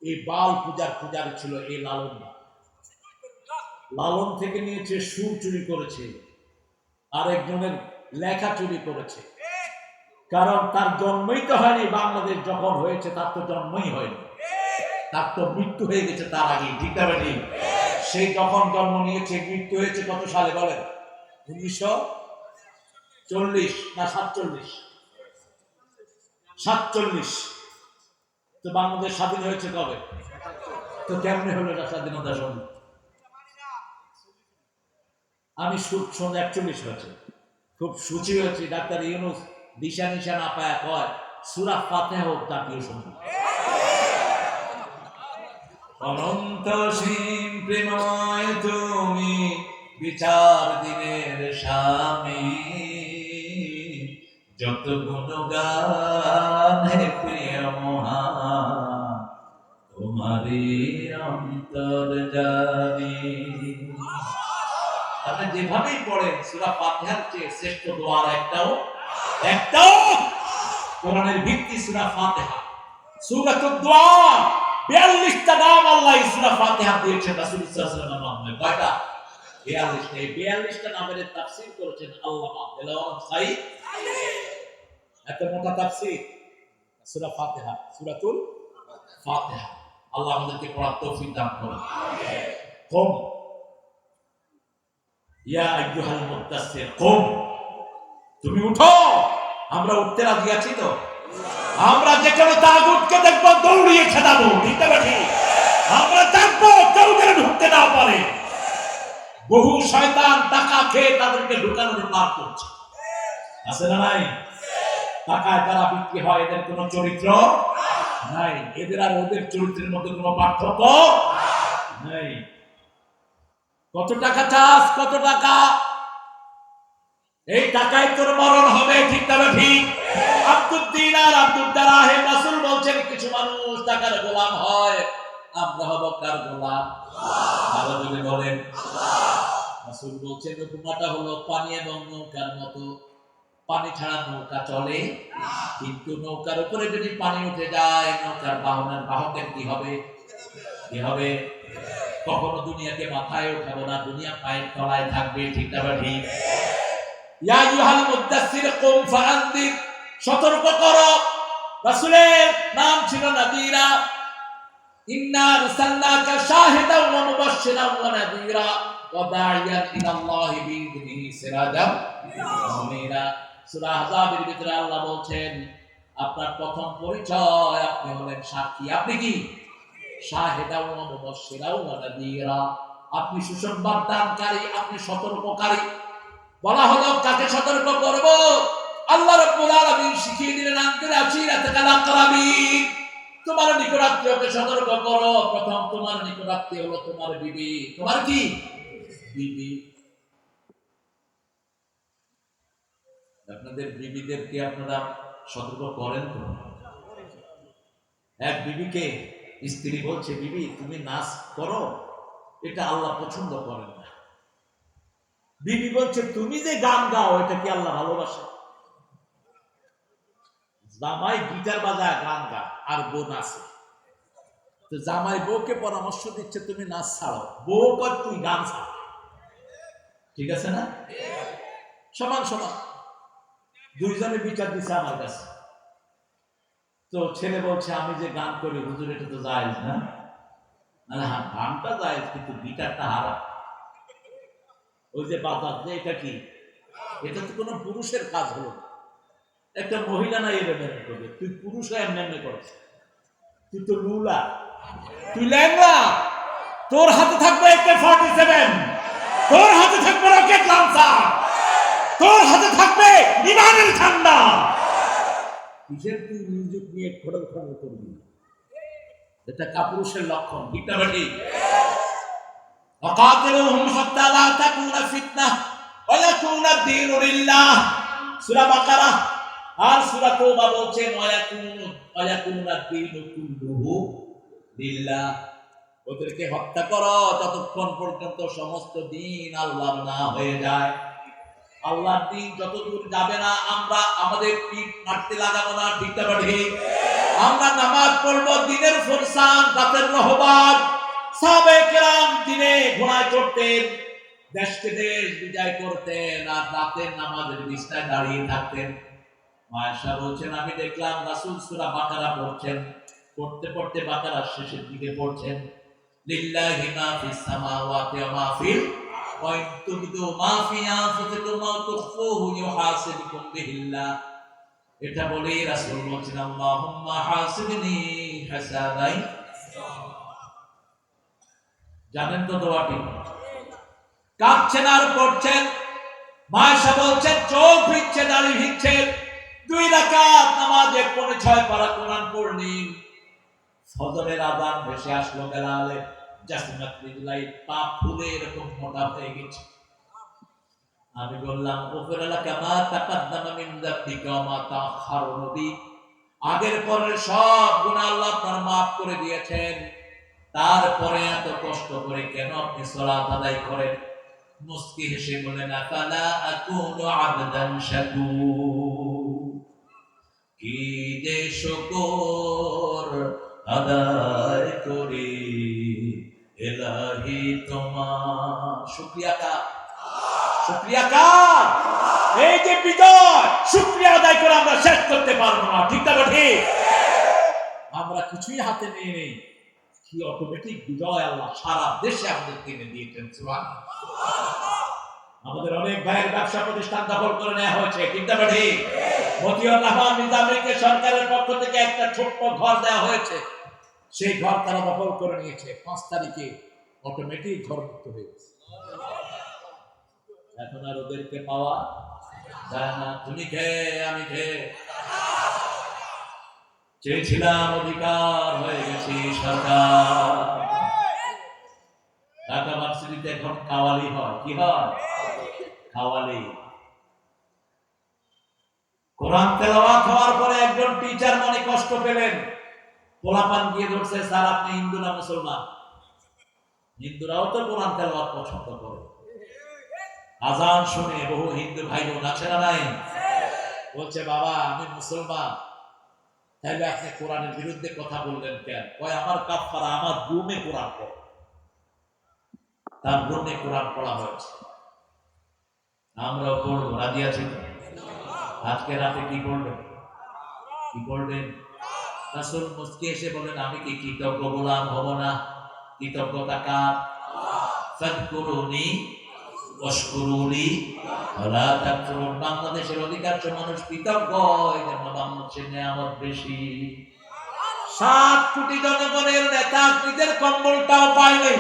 এই বাল পূজার পূজারী ছিল এই লালন। লালন থেকে নিয়েছে, সুর চুরি করেছে, আরেকজনের লেখা চুরি করেছে। কারণ তার জন্মই তো হয়নি বাংলাদেশ, যখন হয়েছে তার তো জন্মই হয়নি, তার তো মৃত্যু হয়ে গেছে তার আগে। ঠিক না ঠিক? সেই যখন জন্ম নিয়েছে, মৃত্যু হয়েছে কত সালে বলেন? 1940 না 47? 47। তো বাংলাদেশ স্বাধীন হয়েছে কবে? তো কেমনে হলো এটা স্বাধীনতা সঙ্গীত? আমি 41 হয়েছে, খুব সুচি হয়েছে। ডাক্তার ইউনূস দিশা নিশা না পায় কয় সূরা ফাতিহা হোক জাতীয় সঙ্গীত। অনন্ত সীম প্রেমময় তুমি, বিচার দিনের স্বামী, যত গুণগান হে প্রিয় মহান, তোমারই অন্তর জানি। আপনি যেভাবেই পড়েন, সূরা ফাতিহার চেয়ে শ্রেষ্ঠ দোয়া একটাও কোরআনের ভিত্তি সূরা ফাতিহা। সূরাতুদ দোয়া 42টা নাম আল্লাহ সূরা ফাতিহা দিয়েছেন রাসূল সাল্লাল্লাহু আলাইহি ওয়াসাল্লামের নামে। কয়টা? 42টা। এই 42টা নামের তাফসীর করেছেন আল্লামা দেলাওয়ার সাইদ। এত মোটা তাফসীর সূরা ফাতিহা, সূরাতুল ফাতিহা। আল্লাহ আমাদেরকে পড়ার তৌফিক দান করুন। কুম ইয়া আইয়ুহাল মুদ্দাসসির কুম, তুমি উঠো। আমরা উঠতে রাজি আছি তো? আমরা যেখানে তাগুতকে দেখব দৌড়িয়ে খেদাবো। ঠিক না ঠিক? আমরা দেখবো কেউ যেন ঢুকতে না পারে। বহু শয়তান টাকা খেয়ে তাদেরকে ঢুকানোর প্ল্যান করছে, আছে না নাই? টাকায় তারা বিক্রি হয়, এদের কোনো চরিত্র নাই, এদের আর ওদের চরিত্রের মধ্যে কোনো পার্থক্য নাই। কত টাকা চাস? কত টাকা? এই টাকায় তোর মরণ হবে। ঠিক না ঠিক? আব্দুদ দিনার, আব্দুদ দারহাম, রাসূল বলছেন কিছু মানুষ টাকার গোলাম হয়, আমরা হব কার গোলাম? আল্লাহ যদি বলেন। রাসূল বলছেন উপমাটা হলো পানি এবং নৌকার মতো। পানি ছাড়া নৌকা চলে, কিন্তু নৌকার উপরে যদি পানি উঠে যায়, নৌকার বাহকের কি হবে? কি হবে? কখনো দুনিয়াকে মাথায় উঠাবো না, দুনিয়া পায়ের তলায় থাকবে। ঠিক না ঠিক? ইয়া আইয়ুহাল মুদ্দাসসির কুম ফাআনদির, সতর্ক করো। রাসূলের নাম ছিল নাযীরা। ইন্না আরসালনাকা শাহিদান ওয়া মুবাশশিরান ওয়া নাযীরা ওয়া দাঈয়ান ইলাল্লাহি বিইذনিহি সিরাজাম মুনীরা। সূরা আহজাবের ভিতরে আল্লাহ বলছেন আপনার প্রথম পরিচয়, আপনি হলেন সাক্ষী। আপনি কি? শাহিদান ওয়া মুবাশশিরান ওয়া নাযীরা, আপনি সুসংবাদ দানকারী, আপনি সতর্ককারী। বলা হলো কাকে সতর্ক করব, আল্লাহ রাব্বুল আলামিন শিখিয়ে দিলেন আনজির আশিরাতাকাল আকরাবিন, তোমার নিকটাত্মীয়কে সতর্ক করো। প্রথম তোমার নিকটাত্মীয় হলো তোমার বিবি। তোমার কি বিবি? আপনাদের বিবিদেরকে আপনারা সতর্ক করেন তো? এক বিবিকে স্ত্রী বলছে, বিবি তুমি নাচ করো, এটা আল্লাহ পছন্দ করেন না। বিবি বলছে, তুমি যে গান গাও এটা কি আল্লাহ ভালোবাসে? জামাই গিটার বাজায় গান গা আর বউ নাচে, তো জামাই বউকে পরামর্শ দিচ্ছে তুমি নাচ ছাড়ো, বউ কর তুই গান ছাড়। ঠিক আছে না? সমান সমান দুইজনে বিচার দিচ্ছে আমার কাছে। তো ছেলে বলছে, আমি যে গান করি হুজুর এটা তো জায়েজ না। হ্যাঁ, গানটা জায়েজ কিন্তু গিটারটা হারাম। ওই যে বাজাচ্ছে এটা কি? এটা তো কোনো পুরুষের কাজ হলো না। একটা মহিলা না এর মেনে করবে, তুই পুরুষ হয়ে এমনি করছ, তুই তো লুলা, তুই ল্যাংড়া, তোর হাতে থাকবে AK-47, তোর হাতে থাকবে রকেট লঞ্চার, তোর হাতে থাকবে ইমানের ঠান্ডা। কিসের তুই মিউজিক নিয়ে খড়ল খড়ল করবি? এটা কাপুরুষের লক্ষণ। ঠিক না বেটি? ওয়াকাতিলুহুম হাত্তা লা তাকুনা ফিতনাহ ওয়া ইয়াকুনা দ্বীনু লিল্লাহ, সূরা বাকারা। আর সূরা তাওবা বলছে ওয়া ইয়াকুনা দ্বীনু কুল্লুহু লিল্লাহ। ওদেরকে হত্যা করো ততক্ষণ পর্যন্ত সমস্ত দিন আল্লাহর না হয়ে যায়। আল্লাহর দিন যতদূর যাবে না আমরা আমাদের পিঠ মারতে লাগাবো না। ঠিক না বেটি? আমরা নামাজ পড়বো দিনের ফরসান, রাতের রহবাত। সাহাবায়ে কেরাম দিনে ঘোড়ায় চড়তেন, দেশকে দেশ বিজয় করতেন, আর রাতের নামাজের বিছানায় দাঁড়িয়ে থাকতেন। আয়েশা বলছেন, আমি দেখলাম রাসূল সূরা বাকারা পড়ছেন, পড়তে পড়তে বাকারার শেষের দিকে পড়ছেন, লিল্লাহি মা ফিস সামাওয়াতি ওয়া মা ফিল ওয়া ইন তুবদু মা ফি আনফুসিকুম আও তুখফুহু ইউহাসিবুকুম বিহিল্লাহ। এটা বলে রাসূল বলছেন, আল্লাহুম্মা হাসিবনি হাসাবাই। জানেন তো দোয়াটি? কাঁদছেন আর পড়ছেন। আয়েশা বলছেন, চোখ ভিজছে, দাড়ি ভিজছে। 2 রাকাত নামাজে 6 পারা কোরআন পড়লেন। ফজরের আযান ভেসে আসলো বেলালে, জাসমাত রিজলাই পা ফুলে এরকম মোটা হয়ে গেছে। আমি বললাম, ওফরালা কামা তাকাদ্দামা মিন যাতিকা ওয়া মা তাআখারু, নবী আগের পরের সব গুনাহ আল্লাহ আপনার maaf করে দিয়েছেন, তারপরে এত কষ্ট করে কেন আপনি সালাত আদায় করেন? মুস্কি হেসে বলেন, আফালা আকুনু আবদান শাকুর, কি যে শুকর আদায় করি ইলাহি তোমার। শুকরিয়া কার? শুকরিয়া কার? এই যে বিজয়, শুকরিয়া আদায় করে আমরা শেষ করতে পারবো না। ঠিক না ঠিক? আমরা কিছুই হাতে নিয়ে নেই, কি অটোমেটিক বিজয় আল্লাহ সারা দেশে আমাদের কিনে দিয়েছেন। সুবহানাল্লাহ। আমাদের অনেক ভাইয়ের ব্যবসা প্রতিষ্ঠান দখল করে নেওয়া হয়েছে। ঠিক না ঠিক? মতিউর রহমান নিজামীকে সরকারের পক্ষ থেকে একটা ছোট্ট ঘর দেওয়া হয়েছে, সেই ঘর তারা দখল করে নিয়েছে। 5 তারিখে অটোমেটিক ঘর মুক্ত হয়ে গেছে। এখন আর ওদেরকে পাওয়া যায় না। তুমি খেয়ে আমি খেয়ে চেয়েছিলাম অধিকার, হয়ে গেছি সরকার। ঢাকা ভার্সিটিতে এখন কাওয়ালি হয়। কি হয়? কাওয়ালি। কোরআন তেলাওয়াত হওয়ার পরে একজন টিচার মনে কষ্ট পেলেন, পোলাপান গিয়ে ধরছে, স্যার আপনি হিন্দু না মুসলমান? হিন্দুরাও তো কোরআন তেলাওয়াত পছন্দ করে। আজান শুনে বহু হিন্দু ভাই বোন আছে না নাই? বলছে, বাবা আমি মুসলমান, তাহলে আপনি কোরআনের বিরুদ্ধে কথা বললেন কেন? কয়, আমার কাফারা আমার রুমে কোরআন পড়ে, তার রুমে কোরআন পড়া হয়েছে, আমরাও পড়বো। রাজি আছি? আজকে রাতে কি করবেন? কি করবেন? রাসূল মুস্কি এসে বলেন, আমি কি কৃতজ্ঞ গোলাম হব না? কৃতজ্ঞতা কার? ফাদকুরুনি ওয়াশকুরুলি ওয়ালা তাকফুরুন। বাংলাদেশের অধিকাংশ মানুষ কৃতজ্ঞ, এই জন্য বাংলাদেশের নিয়ামত বেশি। 7 কোটি জনগণের নেতা নিজের কম্বলটাও পায়নি,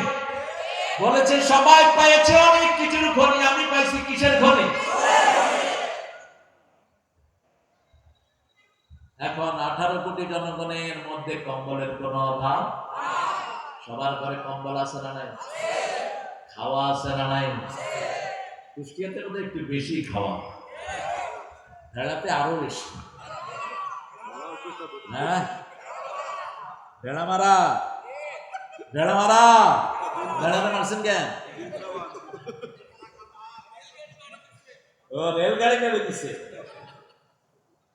বলেছে সবাই পেয়েছে অনেক কিছুর খনি, আমি পাইছি কিসের খনি? এখন 18 কোটি জনগণের মধ্যে কম্বলের কোন অভাব? সবার ঘরে কম্বল আছে না নাই? খাওয়া আছে না নাই? কুষ্টিয়াতে বোধহয় একটু বেশি খাওয়া, ভেড়াতে আরো বেশি। হ্যাঁ, ভেড়া মারা, ভেড়া মারা, ভেড়াতে মারছেন কেন? ও রেলগাড়ি গাড়ি দিচ্ছে।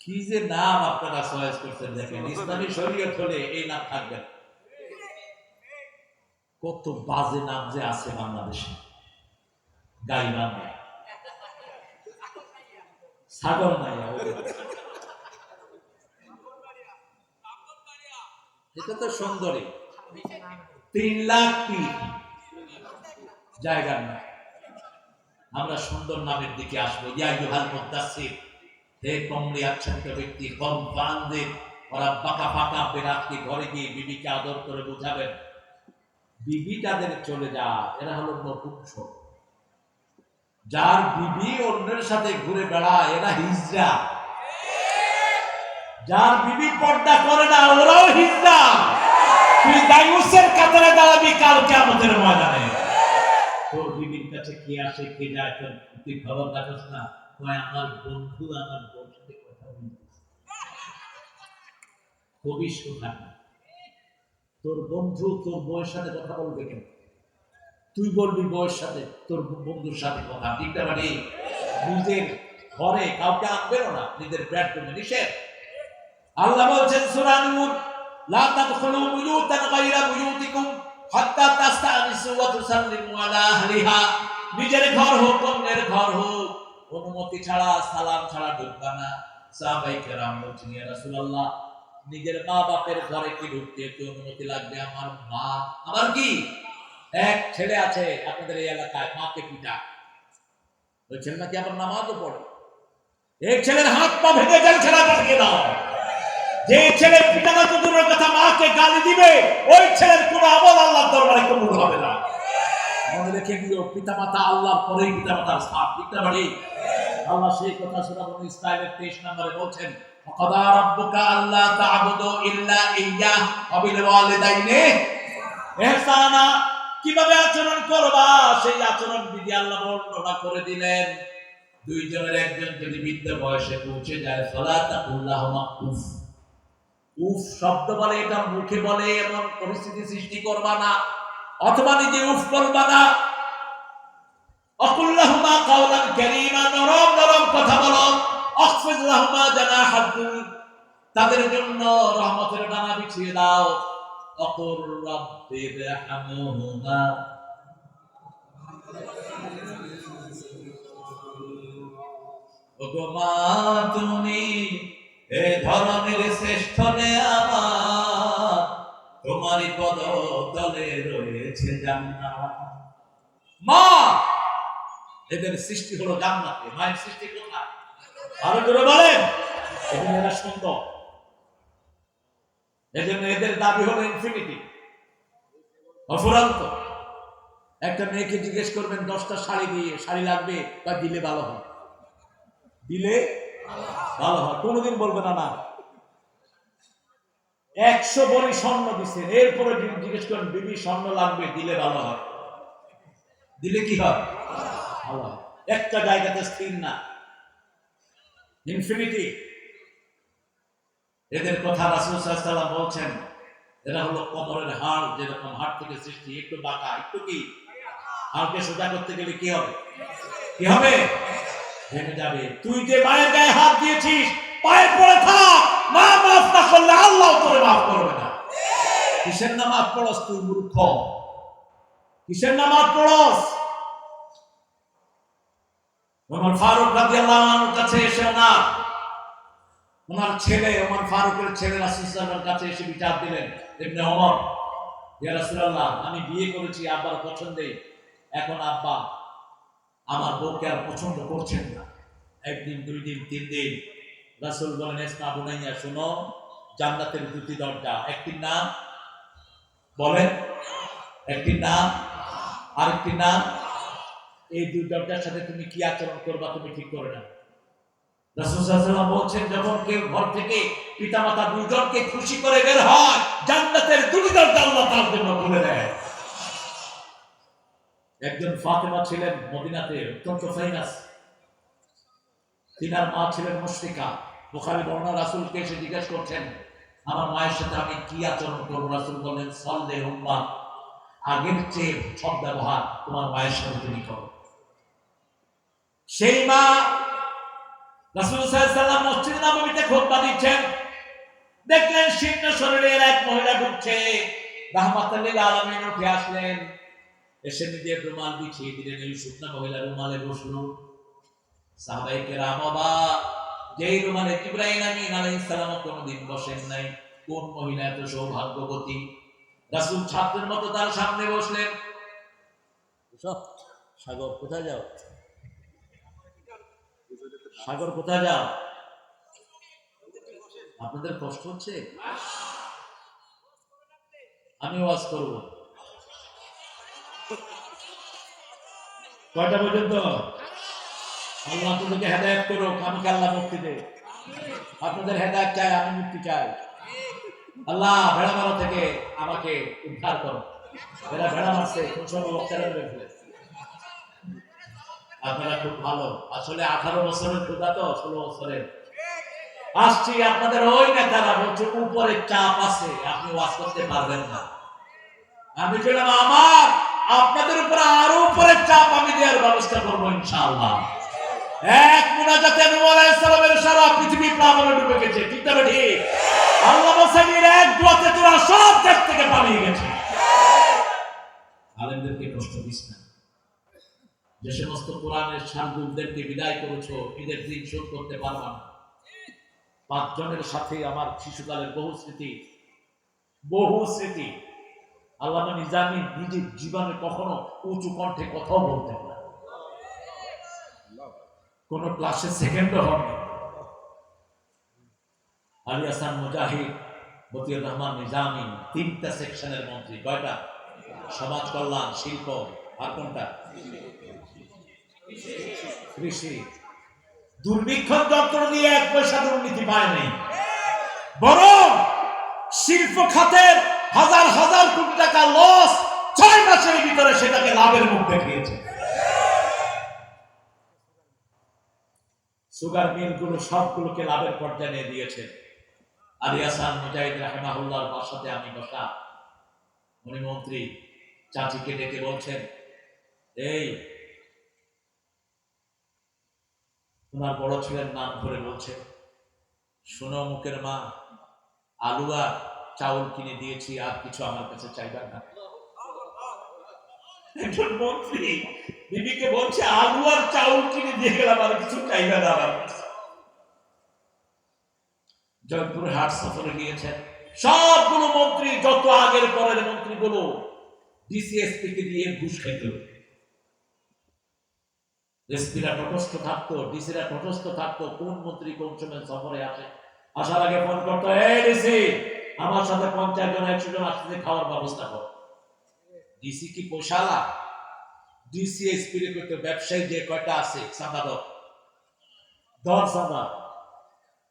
কি যে নাম আপনারা চয়েস করছেন দেখেন, ইসলামী শরীয়ত হলে এই নাম থাকবে। কত বাজে নাম যে আছে বাংলাদেশে। গাইবান নাই, ছাগল নাই, এটা তো সুন্দরী 3 লাখ ফিট জায়গার নাম। আমরা সুন্দর নামের দিকে আসবো। ইয়া ইউহাল মুদাসসির, হে কমলি আচ্ছন্ন ব্যক্তি, কম বান্দির ওরা পাকা পাকা বেরাতকে ঘরে গিয়ে বিবিকে আদর করে বুঝাবেন, বিবি তাদের চলে যা, এরা হলো নপুংসক। যার বিবি অন্যের সাথে ঘুরে বেড়ায় এরা হিজড়া। যার বিবি পর্দা করে না ওরাও হিজড়া। তুই দায়ুসের কাতারে দাঁড়াবি কাল কিয়ামতের ময়দানে। তোর বিবির কাছে কে আসে কে যায় তুই খবর রাখিস না? কয় আমার বন্ধু আমার বউর সাথে কথা বলতেছে। কবিস কোথায়? তোর বন্ধু তোর বউয়ের সাথে কথা বলবে কেন? তুই বলবি বউয়ের সাথে তোর বন্ধুর সাথে কথা, ঠিক না? মানে নিজের ঘরে কাউকে আনবেন না, নিজের বেডরুমে নিষেধ। আল্লাহ বলছেন সূরা নূর, লা তাদখুলু বুয়ুতান গায়রা বুয়ুতিকুম হাত্তা তাস্তানিসু ওয়া তুসাল্লিমু আলা আহলিহা। নিজের ঘর হোক অন্যের ঘর হোক, অনুমতি ছাড়া সালাম ছাড়া ঢুকবা না। সাহাবায়ে কেরাম বলছেন, ইয়া রাসূলুল্লাহ, নিজের মা বাপের ঘরে কি ঢুকতে একটু অনুমতি লাগবে? আমার মা, আমার কি এক ছেলে আছে আপনাদের এই এলাকায়, মাকে পিটা, ওই ছেলে নাকি আবার নামাজও পড়ে। এক ছেলের হাত পা ভেঙে জেল ছেড়া পাঠিয়ে দাও। যে ছেলে পিটানো তো দূরের কথা, মাকে গালি দিবে, ওই ছেলের কোনো আমল আল্লাহর দরবারে কবুল হবে না। মনে রেখে দিও, পিতা মাতা আল্লাহর পরেই পিতা মাতার স্থান, ঠিক না? বাড়ি আল্লাহ সেই কথা সূরা বনী ইসরাঈলের 23 নম্বরে বলছেন, ওয়াকাদা রাব্বুকা আল্লা তা'বুদু ইল্লা ইয়্যাহ ওয়া বিল ওয়ালিদাইনি ইহসানা। কিভাবে আচরণ করবা সেই আচরণ বিধি আল্লাহ বর্ণনা করে দিলেন। দুইজনের একজন যদি বৃদ্ধ বয়সে পৌঁছে যায়, ফালা তাকুল্লাহুমা উফ। উফ শব্দ বলে এটা মুখে বলে এমন পরিস্থিতি সৃষ্টি করবা না, অথবা নিজে উফ বলবা না। আকুল্লাহুমা কাওলান কারীমা, নরম নরম কথা বলো। আখফিজ লাহুমা জানাহাদ-দুল, তাদের জন্য রহমতের ডানা বিছিয়ে দাও। অকুর রাব্বিরহামহুমা, ওগো মা তুমি এ ধরনের শ্রেষ্ঠ নেয়ামত, তোমারই পদতলে রয়েছে জান্নাত। মা, এদের সৃষ্টি হলো জান্নাতে। মায়ের সৃষ্টি কোথায়? আরো জোরে বলেন। এরা সুন্দর, এজন্য এদের দাবি হলো ইনফিনিটি, অফুরন্ত। একটা মেয়েকে জিজ্ঞেস করবেন 10টা শাড়ি লাগবে, বা দিলে ভালো হয়, দিলে ভালো হয়, কোনোদিন বলবে না না। 100 ভরি স্বর্ণ দিচ্ছেন, এরপরে জিজ্ঞেস করেন বিবি স্বর্ণ লাগবে, দিলে ভালো হয়, দিলে কি হয়? ভালো হয়। একটা জায়গাতে স্থির না, ইনফিনিটি। এদের কথা রাসূল সাল্লাল্লাহু আলাইহি ওয়াসাল্লাম বলছেন, এরা হলো কবরের হাড়, যেরকম হাড় থেকে সৃষ্টি, একটু বাঁকা, একটু কি, হাড়কে সোজা করতে গেলে কি হবে? কি হবে? ভেঙে যাবে। তুই যে মায়ের গায়ে হাত দিয়েছিস, পায়ে পড়ে থাক, মা মাফ না করলে আল্লাহ তোরে মাফ করবে না। কিসের নামাজ পড়স তুই মূর্খ? কিসের নামাজ পড়স? ওমর ফারুক রাদিয়াল্লাহু আনহুর কাছে এসে ওনার ছেলে, ওমর ফারুকের ছেলে রাসূল সাল্লাল্লাহু আলাইহি ওয়াসাল্লামের কাছে এসে বিচার দিলেন, ইবনে ওমর, ইয়া রাসূলুল্লাহ, আমি বিয়ে করেছি আব্বার পছন্দে, এখন আব্বা আমার বউকে আর পছন্দ করছেন না। একদিন, 2 দিন, 3 দিন। রাসূল বলেন, ইসনা বুনাইয়া, শোনো, জান্নাতের 2টি দরজা, একটির নাম বলেন, একটির নাম আরেকটি নাম। এই দুইটার সাথে তুমি কি আচরণ করবা তুমি ঠিক করে না। রাসূল সাল্লাল্লাহু আলাইহি ওয়াসাল্লাম বলছেন, যখন কেউ ঘর থেকে পিতামাতা দুজনকে খুশি করে বের হয়, জান্নাতের দুটি দরজা আল্লাহ তার জন্য খুলে দেয়। একজন ফাতেমা ছিলেন মদিনাতে অত্যন্ত ফেমাস, তিনার মা ছিলেন মুশরিকা। বুখারী বর্ণনা, রাসূলকে এসে জিজ্ঞেস করছেন, আমার মায়ের সাথে আমি কি আচরণ করবো? রাসূল বললেন, সল্লে উম্মা, আগের চেয়ে সব ব্যবহার তোমার মায়ের সাথে তুমি করো। সেই মা রাসূল সাল্লাল্লাহু আলাইহি ওয়াসাল্লাম মসজিদ নববীতে খুতবা দিচ্ছেন, দেখলেন শীর্ণ শরীরের এক মহিলা ঢুকছে। রাহমাতুল লিল আলামিন উঠে আসলেন, এসে নিজের রুমাল বিছিয়ে দিলেন। এই শুকনা মহিলা রুমালে বসলো। সাহাবায়ে কেরাম অবাক, যেই রুমালে ইব্রাহিম আমিন আলাইহিস সালাম কোনদিন বসেন নাই, কোন মহিলা এত সৌভাগ্যবতী। রাসূল ছাত্রের মতো তার সামনে বসলেন। সাগর কোথায় যাও? সাগর কোথায় যাও? আপনাদের কষ্ট হচ্ছে? আমি ওয়াজ করব। কয়টা পর্যন্ত? আল্লাহ আপনাদেরকে হেদায়েত করুক, আমাকে আল্লাহ মুক্তি দে। আপনাদের হেদায়েত চাই, আমি মুক্তি চাই। আল্লাহ ভেড়া মারা থেকে আমাকে উদ্ধার করো। এরা ভেড়া মারছে, কোন সময় বক্তারা মেরে ফেলেছে। আপনারা খুব ভালো। আসলে 18 বছরের খোদা তো 16 বছরের আসছি। আপনাদের ওই নেতারা বলছে উপরে চাপ আছে, আপনি ওয়াজ করতে পারবেন না। আমি বললাম, আমার আপনাদের উপরে আরো উপরে চাপ আমি দেওয়ার ব্যবস্থা করবো ইনশাআল্লাহ। এক মুনাজাতে নূহ আলাইহিস সালামের সারা পৃথিবী প্লাবনে ডুবে গেছে, ঠিক না ঠিক? আল্লাহ বলেন, এক দোয়াতে তোরা সব দেশ থেকে পালিয়ে গেছে। আলেমদেরকে কষ্ট দিস না। যে সমস্ত কোরআনের শারদুলদেরকে বিদায় করেছো, ঈদের দিন শোধ করতে পারবা না। 5 জনের সাথে আমার শিশুকালের বহু স্মৃতি। আল্লামা নিজামী নিজের জীবনে কখনো উঁচু কণ্ঠে কথাও বলতেন না, কোন ক্লাসে সেকেন্ডও হননি। আলী হাসান মুজাহিদ, মতিউর রহমান নিজামী 3টা সেকশনের মন্ত্রী। কয়টা? সমাজ কল্যাণ, শিল্প, আর কোনটা? কৃষি। দুর্ভিক্ষণ যন্ত্র দিয়ে 1 পয়সা দুর্নীতি পায় নাই, বরং শিল্প খাতের হাজার হাজার কোটি টাকা লস 6 মাসের ভিতরে সেটাকে লাভের মুখ দেখিয়েছে। সুগার মিলগুলো সবগুলোকে লাভের পর্যায়ে নিয়ে দিয়েছে। আলী হাসান মুজাহিদ রাহিমাহুল্লাহর বাসাতে আমি বসা, উনি মন্ত্রী চাচিকে ডেকে বলছেন, এই ওনার বড় ছেলের নাম ধরে বলছে, শোনো মুখের মা, আলু আর চাউল কিনে দিয়েছি, আর কিছু আমার কাছে চাইবার না। একজন মন্ত্রী বিবিকে বলছে, আলু আর চাউল কিনে দিয়ে গেলাম, আর কিছু চাইবে না আমার কাছে। জয়পুর হাট সফরে গিয়েছেন, সবগুলো মন্ত্রী, যত আগের পরের মন্ত্রীগুলো ডিসিএসপি কে দিয়ে ঘুষ খাইত। এসপিরা তটস্থ থাকতো, ডিসিরা তটস্থ থাকতো, কোন মন্ত্রী কোন সময় সফরে আসে। আসার আগে ফোন করতো, এই ডিসি, আমার সাথে 50 জন 100 জন আসতে, খাওয়ার ব্যবস্থা কর। ডিসি কি পোশালা? ডিসি এসপি রে কইতো, ব্যবসায়ী যে কয়টা আছে চাঁদা দাও, দর চাঁদা।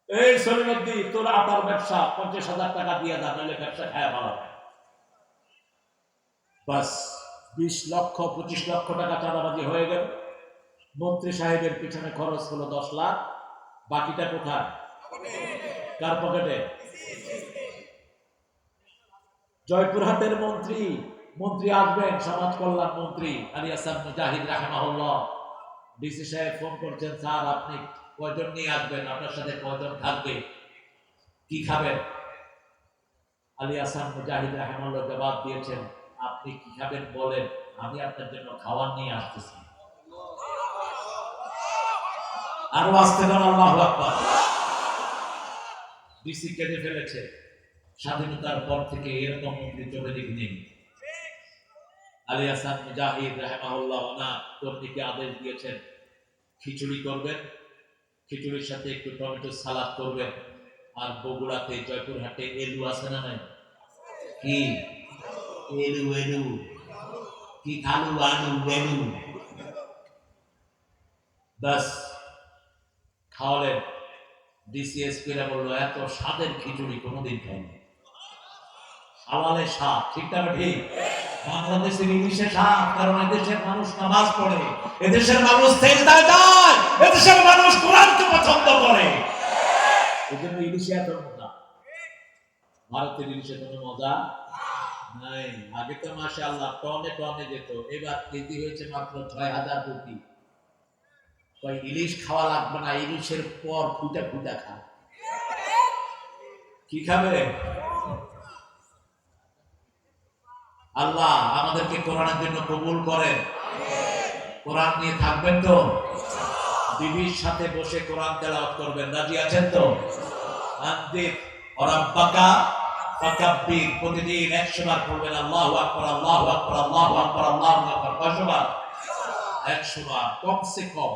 এই সলিমুদ্দিন, তোর আটার ব্যবসা 50,000 টাকা দিয়ে দা, নাহলে ব্যবসা খায়া ভালো। বাস 20 লক্ষ 25 লক্ষ টাকা চাঁদাবাজি হয়ে গেল। মন্ত্রী সাহেবের পিছনে খরচ হলো 10 লাখ। বাকিটা কোথায়? কার পকেটে? জয়পুরহাটের মন্ত্রী আসবেন, সমাজ কল্যাণ মন্ত্রী আলী হাসান মুজাহিদ রাহিমাহুল্লাহ। ডিসি সাহেব ফোন করছেন, স্যার আপনি কয়জন নিয়ে আসবেন, আপনার সাথে কয়জন থাকবে, কি খাবেন? আলী হাসান মুজাহিদ রাহিমাহুল্লাহ জবাব দিয়েছেন, আপনি কি খাবেন বলেন, আমি আপনার জন্য খাবার নিয়ে আসতেছি। আরো আসতে দেন, আল্লাহু আকবার। ডিসি কেটে ফেলেছে। স্বাধীনতার পর থেকে এরকম মন্ত্রী চোখে দেখিনি। আলী হাসান মুজাহিদ রাহিমাহুল্লাহ ওনার কর্মীকে আদেশ দিয়েছেন, খিচুড়ি করবেন, খিচুড়ির সাথে একটু টমেটো সালাদ করবেন, আর বগুড়াতে জয়পুরহাটে এলু আছে না নাই? কি এলু? কি খালু আলু বেলু বাস খাওয়ালেন। ডিসিএসপিরা বললো এত স্বাদের খিচুড়ি কোনোদিন খাইনি। হালালে স্বাদ, ঠিক না ঠিক? বাংলাদেশের ইলিশে স্বাদ, কারণ এদেশের মানুষ নামাজ পড়ে, এদেশের মানুষ সেজদায় যায়, এদেশের মানুষ কোরআনকে পছন্দ করে, এজন্য ইলিশে এত মজা। ভারতের ইলিশে কোনো মজা নাই। আগে তো মাশাআল্লাহ টনে টনে যেত, এবার কেজি হয়েছে মাত্র ৬,০০০ রুপি। কই ইলিশ খাওয়া লাগবে না, ইলিশের পর ফুটা ফুটা খা। কি খাবে? আল্লাহ আমাদেরকে কোরআনের জন্য কবুল করেন। কোরআন নিয়ে থাকবেন তো? বিবির সাথে বসে কোরআন তেলাওয়াত করবেন, রাজি আছেন তো? আনদির রাব্বাকা ফাকাব্বির, প্রতিদিন ১০০ বার পড়বেন আল্লাহু আকবার, আল্লাহু আকবার, আল্লাহু আকবার, আল্লাহু আকবার। কয়শো বার? ১০০ বার কমসে কম।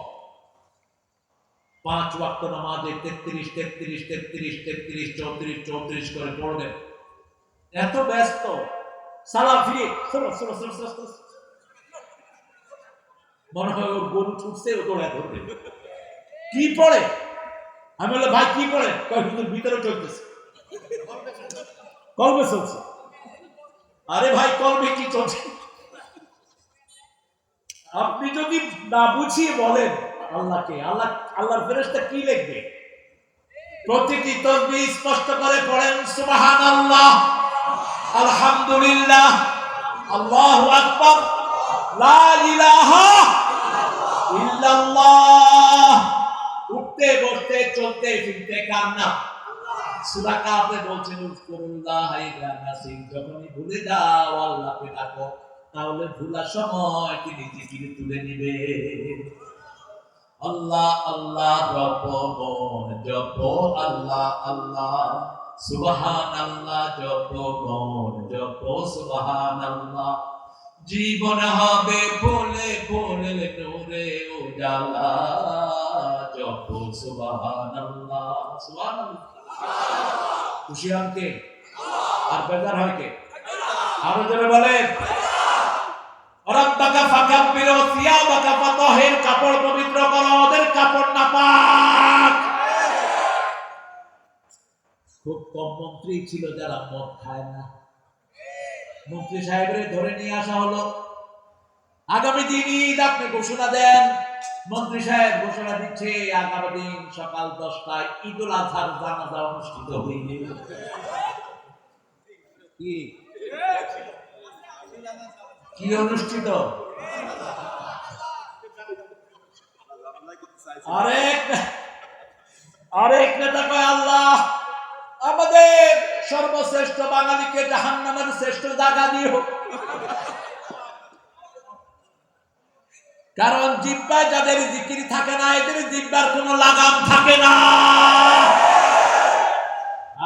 ৫ ওয়াক্ত নামাজে ৩৩ ৩৩ ৩৩ ৩৩ ৩৪ ৩৪ করে পড়বেন। এত ব্যস্ত, সালাম ফিরে মনে হয় ওর গরু ছুটছে, ও দৌড়ায় ধরবে। কি পড়ে? আমি বললাম ভাই কি পড়ে? ভিতরে চলতেছে, কলবে চলছে। আরে ভাই কলবে কি চলছে? আপনি যদি না বুঝিয়ে বলেন আল্লাহকে, আল্লাহর ফেরেশতা কি লিখবে? প্রতিটি তাসবিহ স্পষ্ট করে পড়েন সুবহানাল্লাহ, আলহামদুলিল্লাহ, আল্লাহু আকবার, লা ইলাহা ইল্লাল্লাহ। উঠতে বসতে চলতে ফিরতে কান্না। সূরা কাফে বলছেন উযকুরুল্লাহ ইযা নাসিত, যখনই ভুলে যাও আল্লাহকে ডাকো, তাহলে ভুলার সময় তিনি জিকির তুলে নিবে। আল্লাহ আল্লাহ জপবন জপ, আল্লাহ আল্লাহ, সুবহানাল্লাহ জপবন জপ, সুবহানাল্লাহ। জীবন হবে ফুলে ফুলে নূরে উজালা, জপ সুবহানাল্লাহ। সুবহানাল্লাহ। খুশি হন কে? আর বেজার হয় কে? আরো জোরে বলেন রাব্বাকা ফাকাব্বির ওয়া সিয়াবাকা ফাতাহির, কাপড় পবিত্র করো, ওদের কাপড় নাপাক। খুব কম মন্ত্রী ছিল যারা মদ খায় না। মন্ত্রী সাহেবরে ধরে নিয়ে আসা হলো, আগামী দিন ঈদ আপনি ঘোষণা দেন। মন্ত্রী সাহেব ঘোষণা দিচ্ছে আগামী দিন সকাল 10টায় ঈদুল আজহার জানাজা অনুষ্ঠিত হইবে। কি অনুষ্ঠিত? আরেক নেতা কয় আল্লাহ আমাদের সর্বশ্রেষ্ঠ বাঙালিকে জাহান্নামের শ্রেষ্ঠ জায়গা দিও, কারণ জিহ্বায় যাদের জিকির থাকে না এদের জিহ্বার কোনো লাগাম থাকে না,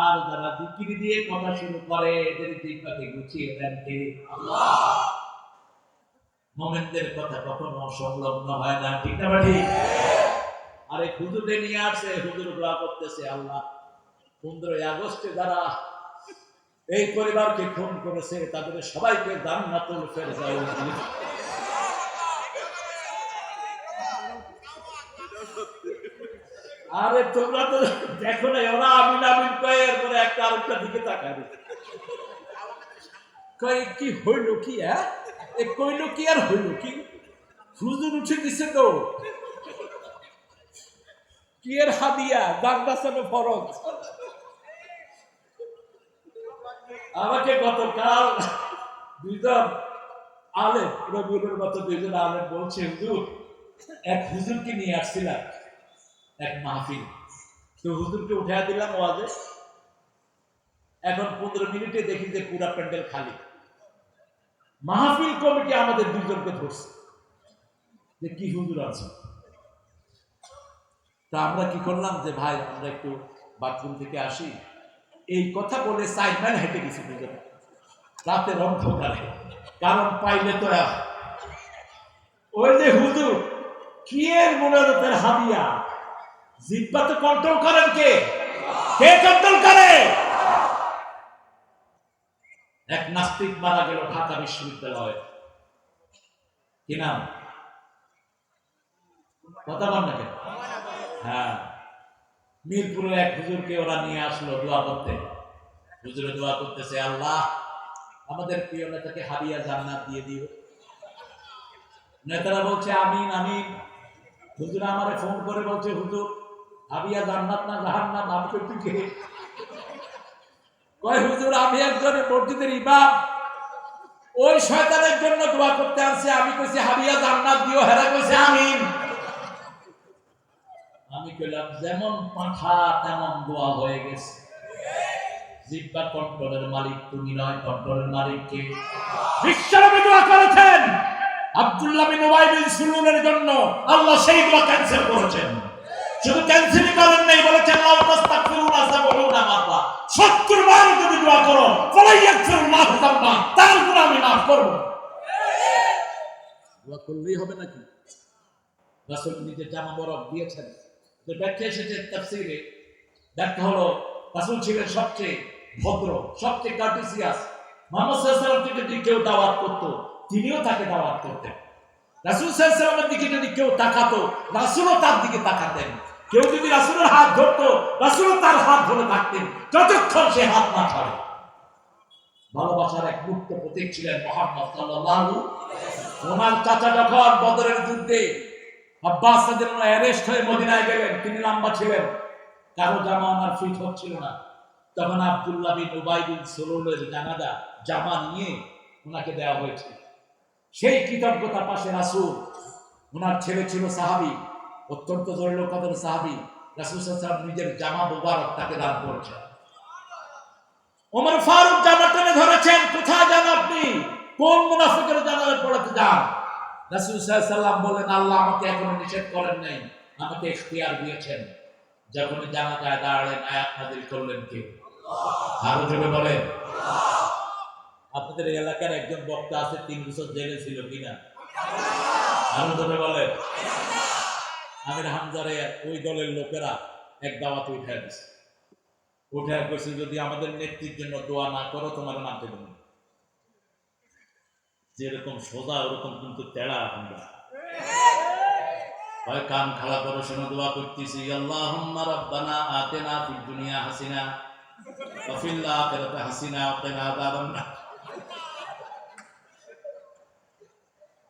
আর যারা জিকির দিয়ে কথা শুরু করে এদের জিহ্বাকে গুছিয়ে দেন কে? আল্লাহ। মুমিনদের কথা কখনো সংলগ্ন হয় না, ঠিক না ঠিক? আরে হুজুরে নিয়ে আসে, হুজুর দোয়া করতেছে আল্লাহ 15 আগস্টে যারা এই পরিবারকে খুন করেছে তাদের সবাইকে জান্নাতুল ফেরদাউস দিন। আরে তোমরা তো দেখো না, ওরা আমিন আমিন কয়ে এরপরে একটা আরেকটা দিকে তাকায়, কয় কি হইল কি? এ কইল কি আর হইল কি? হুজুর উঠে দিছে তো কি এর হাদিয়া, দান বাঁচানো ফরজ। আমাকে গতকাল দুইজন আলেম, রবিউলের মতো দুইজন আলেম বলছে হুজুর এক হুজুরকে নিয়ে আসছিলাম এক মাহফিল, তো হুজুরকে উঠে দিলাম ওয়াজে। এখন 15 মিনিটে দেখি যে পুরা প্যান্ডেল খালি। মাহফিল কমিটি আমাদের দুজনকে ধরছে যে কি হুজুর আছে। তা আমরা কি করলাম যে ভাই আমরা একটু বাথরুম থেকে আসি, এই কথা বলে 4 মাইল হেঁটে গেছি দুজন রাতের অন্ধকারে, কারণ পাইলে তো ওই যে হুজুর কি এর মুনাজাতের হাদিয়া, জিহ্বা তো কন্ট্রোল করেন কে? কে কন্ট্রোল করে? এক নাস্তিক মারা গেল ঢাকা বিশ্ববিদ্যালয়ে, কি নাম? কথা বল না কেন? হ্যাঁ, মিরপুরের এক হুজুরকে ওরা নিয়ে আসলো দোয়া করতে। হুজুরে দোয়া করতেছে, আল্লাহ আমাদের প্রিয় নেতাকে হাদিয়া জান্নাত দিয়ে দিও। নেতারা বলছে আমিন আমিন। হুজুর আমারে ফোন করে বলছে, হুজুর হাদিয়া জান্নাত না জাহান্নাম, আমি কইছি কে? কয় হুজুর আমি একজন মসজিদের ইমাম, ওই শয়তানের জন্য দোয়া করতে আসছে। আমি কইছি হাদিয়া জান্নাত দিও, হেরা কইছে আমিন। আমি কইলাম যেমন পাঁঠা তেমন দোয়া হয়ে গেছে। জিব্বা কন্ট্রোলের মালিক তুমি নয়, কন্ট্রোলের মালিক কে? বিশ্বনবী দোয়া করেছেন আব্দুল্লাহ বিন উবাই বিন সুলুলের জন্য, আল্লাহ সেই দোয়া ক্যান্সেল করেছেন। শুধু ক্যান্সেলই করেন নাই, বলেছেন লাউ তাস্তাগফিরুনা সাবউনা মাররা, 70 বার যদি দোয়া করো ফালা ইয়াগফিরুল্লাহু যামবা, তার গুনাহ আমি maaf করব। দোয়া করলেই হবে নাকি? রাসূল নিজে জামা বরক দিয়েছেন। তো ব্যাখ্যা এসেছে তাফসীরে, ব্যাখ্যা হলো রাসূল ছিলেন সবচেয়ে ভদ্র, সবচেয়ে কার্টেসিয়াস। মুহাম্মদ সাল্লাল্লাহু আলাইহি ওয়াসাল্লাম থেকে যদি কেউ দাওয়াত করত, তিনিও তাকে দাওয়াত করতেন। রাসূল সাল্লাল্লাহু আলাইহি ওয়াসাল্লামের দিকে যদি কেউ তাকাতো, রাসূলও তার দিকে তাকাতেন। কেউ যদি রাসূলের হাত ধরতো, রাসূলও তার হাত ধরে থাকতেন যতক্ষণ সে হাত না ছাড়ে। ভালোবাসার এক মুক্ত প্রতীক ছিলেন মুহাম্মদ সাল্লাল্লাহু। ওনার চাচা যখন বদরের যুদ্ধে আব্বাস রাদিয়াল্লাহু আনহু অ্যারেস্ট হয়ে মদিনায় গেলেন, তিনি লম্বা ছিলেন, কারো জামা ওনার ফিট হচ্ছিল না। তখন আব্দুল্লাহ বিন উবাই বিন সুলুলের জানাজা জামা নিয়ে ওনাকে দেওয়া হয়েছে। সেই কৃতজ্ঞতার পাশে রাসূল, ওনার ছেলে ছিল সাহাবী, অত্যন্ত জলিল কদর সাহাবী, রাসূল সাল্লাল্লাহু আলাইহি ওয়াসাল্লাম নিজের জামা মুবারক তাকে দান করেছেন। ওমর ফারুক জামা টেনে ধরেছেন, কোথায় যান আপনি? কোন মুনাফিকের জানাজায় পড়াতে যান? রাসূল সাল্লাল্লাহু আলাইহি ওয়াসাল্লাম বলেন, আল্লাহ আমাকে এখনো নিষেধ করেন নাই, আমাকে ইখতিয়ার দিয়েছেন। যখন জানাজায় দাঁড়ালেন, আয়াত নাযিল করলেন কে? আরো জোরে বলেন। আপনাদের এলাকার একজন বক্তা আছে, 3 বছর জেলে ছিল কিনা? আরো জোরে বলেন। আমির হামজারে ওই দলের লোকেরা এক দাওয়াতে উঠে দিচ্ছে, উঠে কইছে যদি আমাদের নেত্রীর জন্য দোয়া না করো তোমার মানতে দেব না। যেরকম সোজা ওরকম কিন্তু তেড়া আমরা। হয় কান খাড়া করে শোনো, দোয়া করতেছি, আল্লাহুম্মা রাব্বানা আতিনা ফিদ দুনিয়া হাসিনা ওয়া ফিল আখিরাতি হাসিনা ওয়া কিনা আযাবান নার।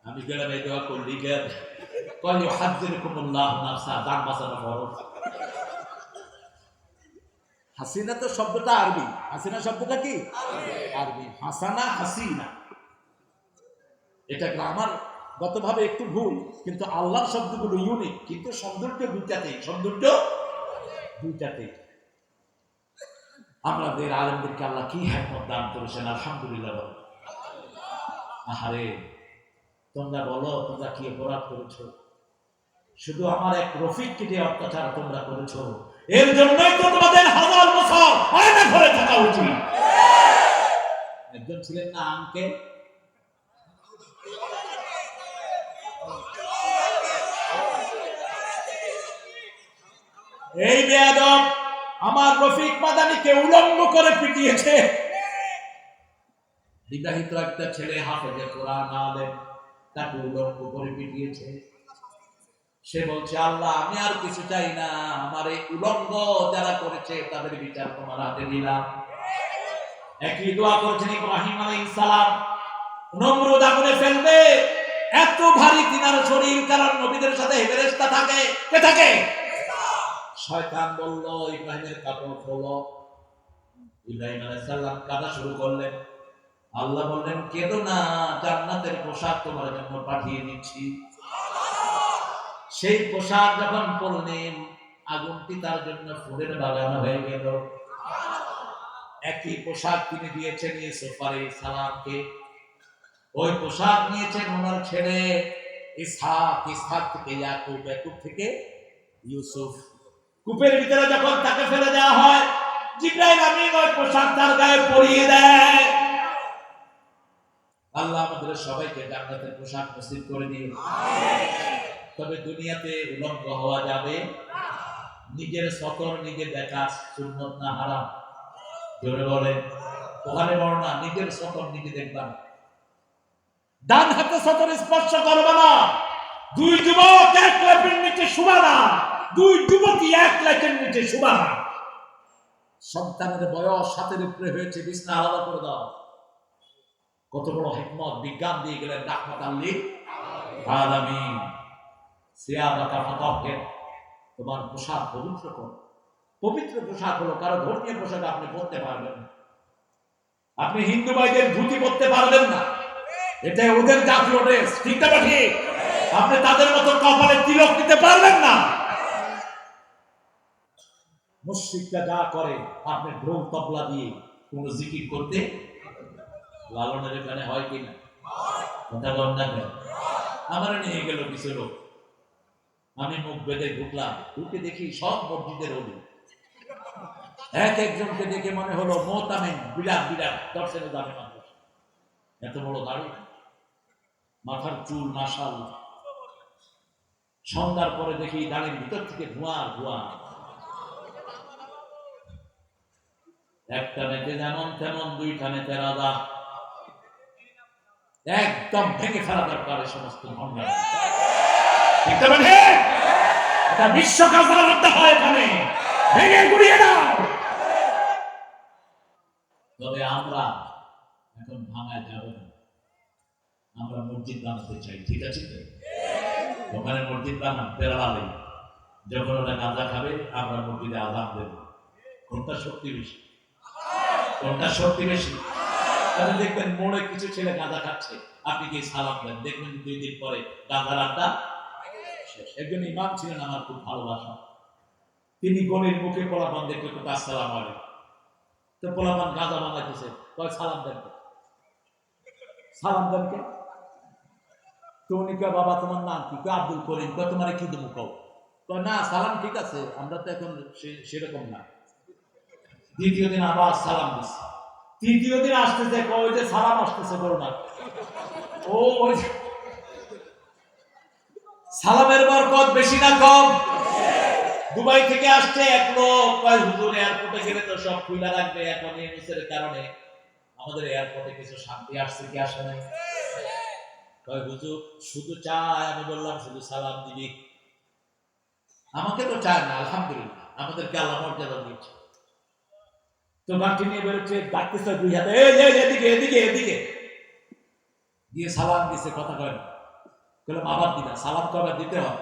আমি গেলাম এই দোয়া করলি গে, কয় ইউহাজ্জিরুকুমুল্লাহু নাফসা, জান বাঁচানো ফরজ। হাসিনা তো শব্দটা আরবি, হাসিনা শব্দটা কি আরবি, হাসানা হাসিনা। এটা গ্রামার গতভাবে একটু ভুল, কিন্তু আল্লাহর শব্দগুলো ইউনিক, কিন্তু সৌন্দর্য দুইটাতেই, সৌন্দর্য দুইটাতেই। আমাদের আলেমদেরকে আল্লাহ কি হিকমত দান করেছেন, আলহামদুলিল্লাহ। আহারে তোমরা বলো তোমরা কি অপরাধ করেছো? শুধু আমার এক রফিককে যে অত্যাচার তোমরা করেছো, এর জন্যই তো তোমাদের 1000 বছর আয়না ঘরে থাকা উচিত। একজন ছিলেন না আঙ্কেল, এই বেয়াদব আমার রফিক মাদানিকে উলঙ্গ করে পিটিয়েছে। বিবাহিত একটা ছেলে হাফেজে কোরআন আলেম, তাকে উলঙ্গ করে পিটিয়েছে। সে বলছে আল্লাহ আমি আর কিছু চাই না, আমার এই উলঙ্গ যারা করেছে তাদের বিচার তোমার হাতে দিলাম। একই দোয়া করেছেন ইব্রাহিম আলাইহিস সালাম, নমরুদ আগুনে ফেলবে, এত ভারী তিনার শরীর, কারণ নবীদের সাথে ফেরেশতা থাকে। কে থাকে? শয়তান বলল ইব্রাহিমের কাপড় খোলো। ইব্রাহিম আলাইহিস সালাম কাঁদা শুরু করলেন। আল্লাহ বললেন কেঁদো না, জান্নাতের পোশাক তোমার জন্য পাঠিয়ে দিচ্ছি। সেই পোশাক যখন পরলেন, আগুনটি তার জন্য ফুলের বাগান হয়ে গেল। একই পোশাক তিনি দিয়েছেন ইউসুফ আলাইহিস সালামকে, ওই পোশাক নিয়েছেন ওনার ছেলে ইসহাক, ইসহাক থেকে ইয়াকুব, ইয়াকুব থেকে ইউসুফ। কূপের ভিতরে যখন তাকে ফেলে দেওয়া হয়, জিবরাইল আমিন ওই পোশাক তার গায়ে পরিয়ে দেয়। আল্লাহ আমাদের সবাইকে জান্নাতের পোশাক নসিব করে দিন। তবে দুনিয়াতে উলঙ্গ হওয়া যাবে, নিজের সতর নিজে দেখা সুন্নত না হারাম? জোরে বলেন। ওখানে বর্ণনা নিজের সতর নিজে দেখবা, ডান হাতে সতর স্পর্শ করবে না। দুই যুবক এক লাঠের নিচে শুবা না, দুই যুবতী এক লাঠের নিচে শুবা না। সন্তানের বয়স 7-এর উপরে হয়েছে, বিছনা আলাদা করে দাও। কত বড় হিকমত বিজ্ঞান দিয়ে গেলেন রাহমাতাল লিল আলামিন। সিয়াবাকা ফাতাহহির, তোমার পোশাক পবিত্র করো। পবিত্র পোশাক হলো, কারো ধর্মীয় পোশাক আপনি পরতে পারবেন না। আপনি হিন্দু ভাইদের ধুতি পরতে পারবেন না, এটা ওদের জাতীয় ড্রেস, ঠিক না ঠিক? আপনি তাদের মতো কপালে তিলক দিতে পারবেন না। মুশরিকরা যা করে, আপনি ঢোল তবলা দিয়ে কোন জিকির করতে, লালনের এখানে হয় কিনা কথা বল না কেন? আমার নিয়ে গেল কিছু লোক, আমি মুখ বেঁধে ঢুকলাম, ঢুকে দেখি সব মসজিদের অলি। এক একজনকে দেখে মনে হলো মোতামিন, বিরাট বিরাট দর্শনে দামে মানুষ, এত বড় দাড়ি, মাথার চুল মাশাল। সন্ধ্যার পরে দেখি দাড়ির ভিতর থেকে ধোঁয়া ধোঁয়া। একটা নেতে যেমন তেমন, দুইটা নেতে রাজা। একদম ভেঙে ফেলা দরকার এই সমস্ত ভণ্ডার। এটা বিশ্বকাপ হয়, এখানে ভেঙে গুড়িয়ে দাও। তবে আমরা এখন ভাঙায় যাব না, আমরা মসজিদ বানাতে চাই, ঠিক আছে তো? ওখানে মসজিদ বানান বেড়ালে, যখন ওরা গাঁজা খাবে আমরা মসজিদে আযান দেব। কোনটা শক্তি বেশি? কোনটা শক্তি বেশি? তাহলে দেখবেন মোড়ে কিছু ছেলে গাঁজা খাচ্ছে, আপনি কি সালাম দেন, দেখবেন 2 দিন পরে গাঁজার আড্ডা শেষ। একজন ইমাম ছিলেন আমার খুব ভালোবাসা, তিনি গলির মুখে পোলাপান দেখলে তো আসসালামু আলাইকুম, তো পোলাপান গাঁজা বানাইতেছে, কয় সালাম দেন, সালাম দেন কে? তো উনি কয় বাবা তোমার নাম কি? আব্দুল করিম। কয় তোমার কি দেবো কও? কয় না সালাম ঠিক আছে, আমরা তো এখন সেরকম না। দ্বিতীয় দিন আবার সালাম দিচ্ছে, তৃতীয় দিন আসতেছে, কয় যে সালাম আসতেছে বড় না। ও ওই সালামের বরকত বেশি না কম? দুবাই থেকে আসছে এক লোক, কয় হুজুর এয়ারপোর্টে গেলে তো সব খুলে রাখবে, এখন এই নিউজের কারণে আমাদের এয়ারপোর্টে কিছু শান্তি আসছে কি আসে নাই? কয় হুজুর শুধু চায়, আমি বললাম শুধু সালাম দিবি, আমাকে তো চায় না, আলহামদুলিল্লাহ আমাদেরকে আল্লাহ মর্যাদা দিয়েছে। তো বাকি নিয়ে বেরোচ্ছে, ডাকতেছে 2 হাতে, এদিকে এদিকে এদিকে দিয়ে সালাম দিছে, কথা কয় না। বললাম আবার দিবা, সালাম তো আবার দিতে হয়,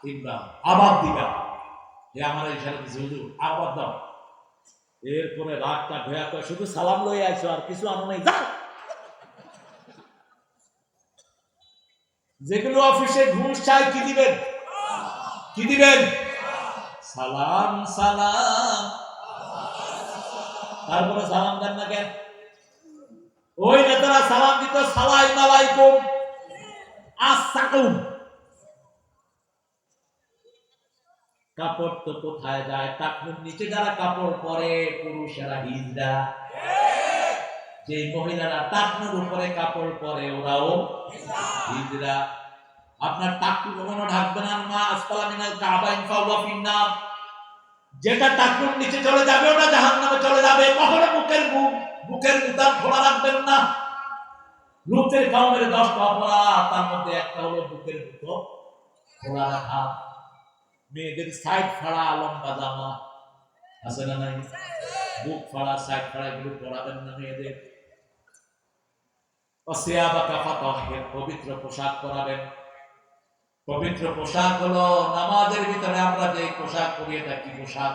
তিনবার আবার দিবা। যে আমার ইশারা দিছে হুজুর আবার দাও। এরপরে রাগটা ভয়া কয় শুধু সালাম লয়ে আইছো, আর কিছু আনো নাই, যাও। যেগুলো অফিসে ঘুষ চাই, কি দিবেন? কি দিবেন? সালাম সালাম। তারপরে সালাম দেন না কেন? ওই নেতারা সালাম দিত সালাম আলাইকুম আসসালাম। কাপড় তো কোথায় যায়? টাকনুর নিচে যারা কাপড় পরে পুরুষেরা হিজড়া, যে মহিলারা টাকনুর উপরে কাপড় পরে ওরাও হিজড়া। আপনার টাকনু কখনো ঢাকবে না, মা আসফালা মিনাল কাবাইন ফাওয়া ফিন্নার। যেটা টাকনুর নিচে চলে যাবে ওটা জাহান্নামে চলে যাবে। কখনো বুকের বুতাম খোলা রাখবেন না। লুতের কওমের 10টা অপরাধ, তার মধ্যে একটা হলো বুকের বুতো খোলা রাখা। মেয়েদের সাইড ফাড়া লম্বা জামা আছে না নাই? বুক ফাড়া সাইড ফাড়া এগুলো পরাবেন না মেয়েদের। সিয়াবাকা ফাতাহহির, পবিত্র পোশাক পরাবেন। পবিত্র পোশাক হলো নামাজের ভিতরে আমরা যে পোশাক পরি, এটা কি পোশাক?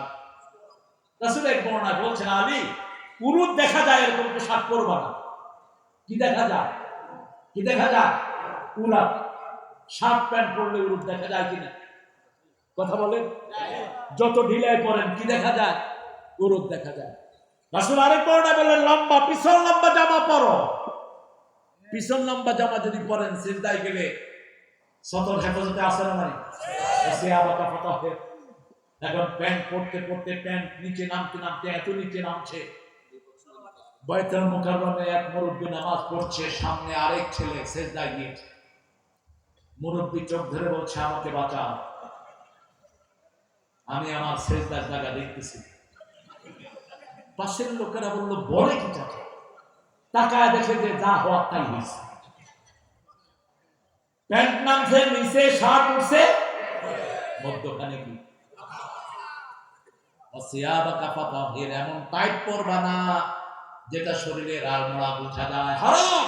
রাসূল এক বর্ণনায় বলছেন, আলী পুরুত দেখা যায় এরকম পোশাক পরবা না। কি দেখা যায়? কি দেখা যায়? উলাত শার্ট প্যান্ট পরলে উরুত দেখা যায় কিনা? কথা বলেন। যত ঢিলাই পরেন কি দেখা যায়? উরুত দেখা যায়। রাসূল আরেক বর্ণনায় বললেন, লম্বা পিছন লম্বা জামা পরো। পিছন লম্বা জামা যদি পরেন সিজদায় গেলে সতর হেফাজতে আসে না নাই? সিয়াবাকা ফাতাহহির। এখন প্যান্ট পরতে পরতে প্যান্ট নিচে নামতে নামতে এত নিচে নামছে, বাইতুল মুকাররমে এক মুরব্বী নামাজ পড়ছে, সামনে আরেক ছেলে সিজদায় গিয়েছে। মুরব্বী চোখ ধরে বলছে, আমাকে বাঁচাও, আমি আমার সিজদার জায়গা দেখতেছি। পাশের লোকেরা বলল, বলে কি চাচা? তাকায় দেখে যে যা হওয়ার তাই হয়েছে। প্যান্ট নামছে নিচে, শার্ট উঠছে মধ্যখানে কি এমন টাইট পরবা না যেটা শরীরের আলমোড়া বোঝা যায়। হারাম,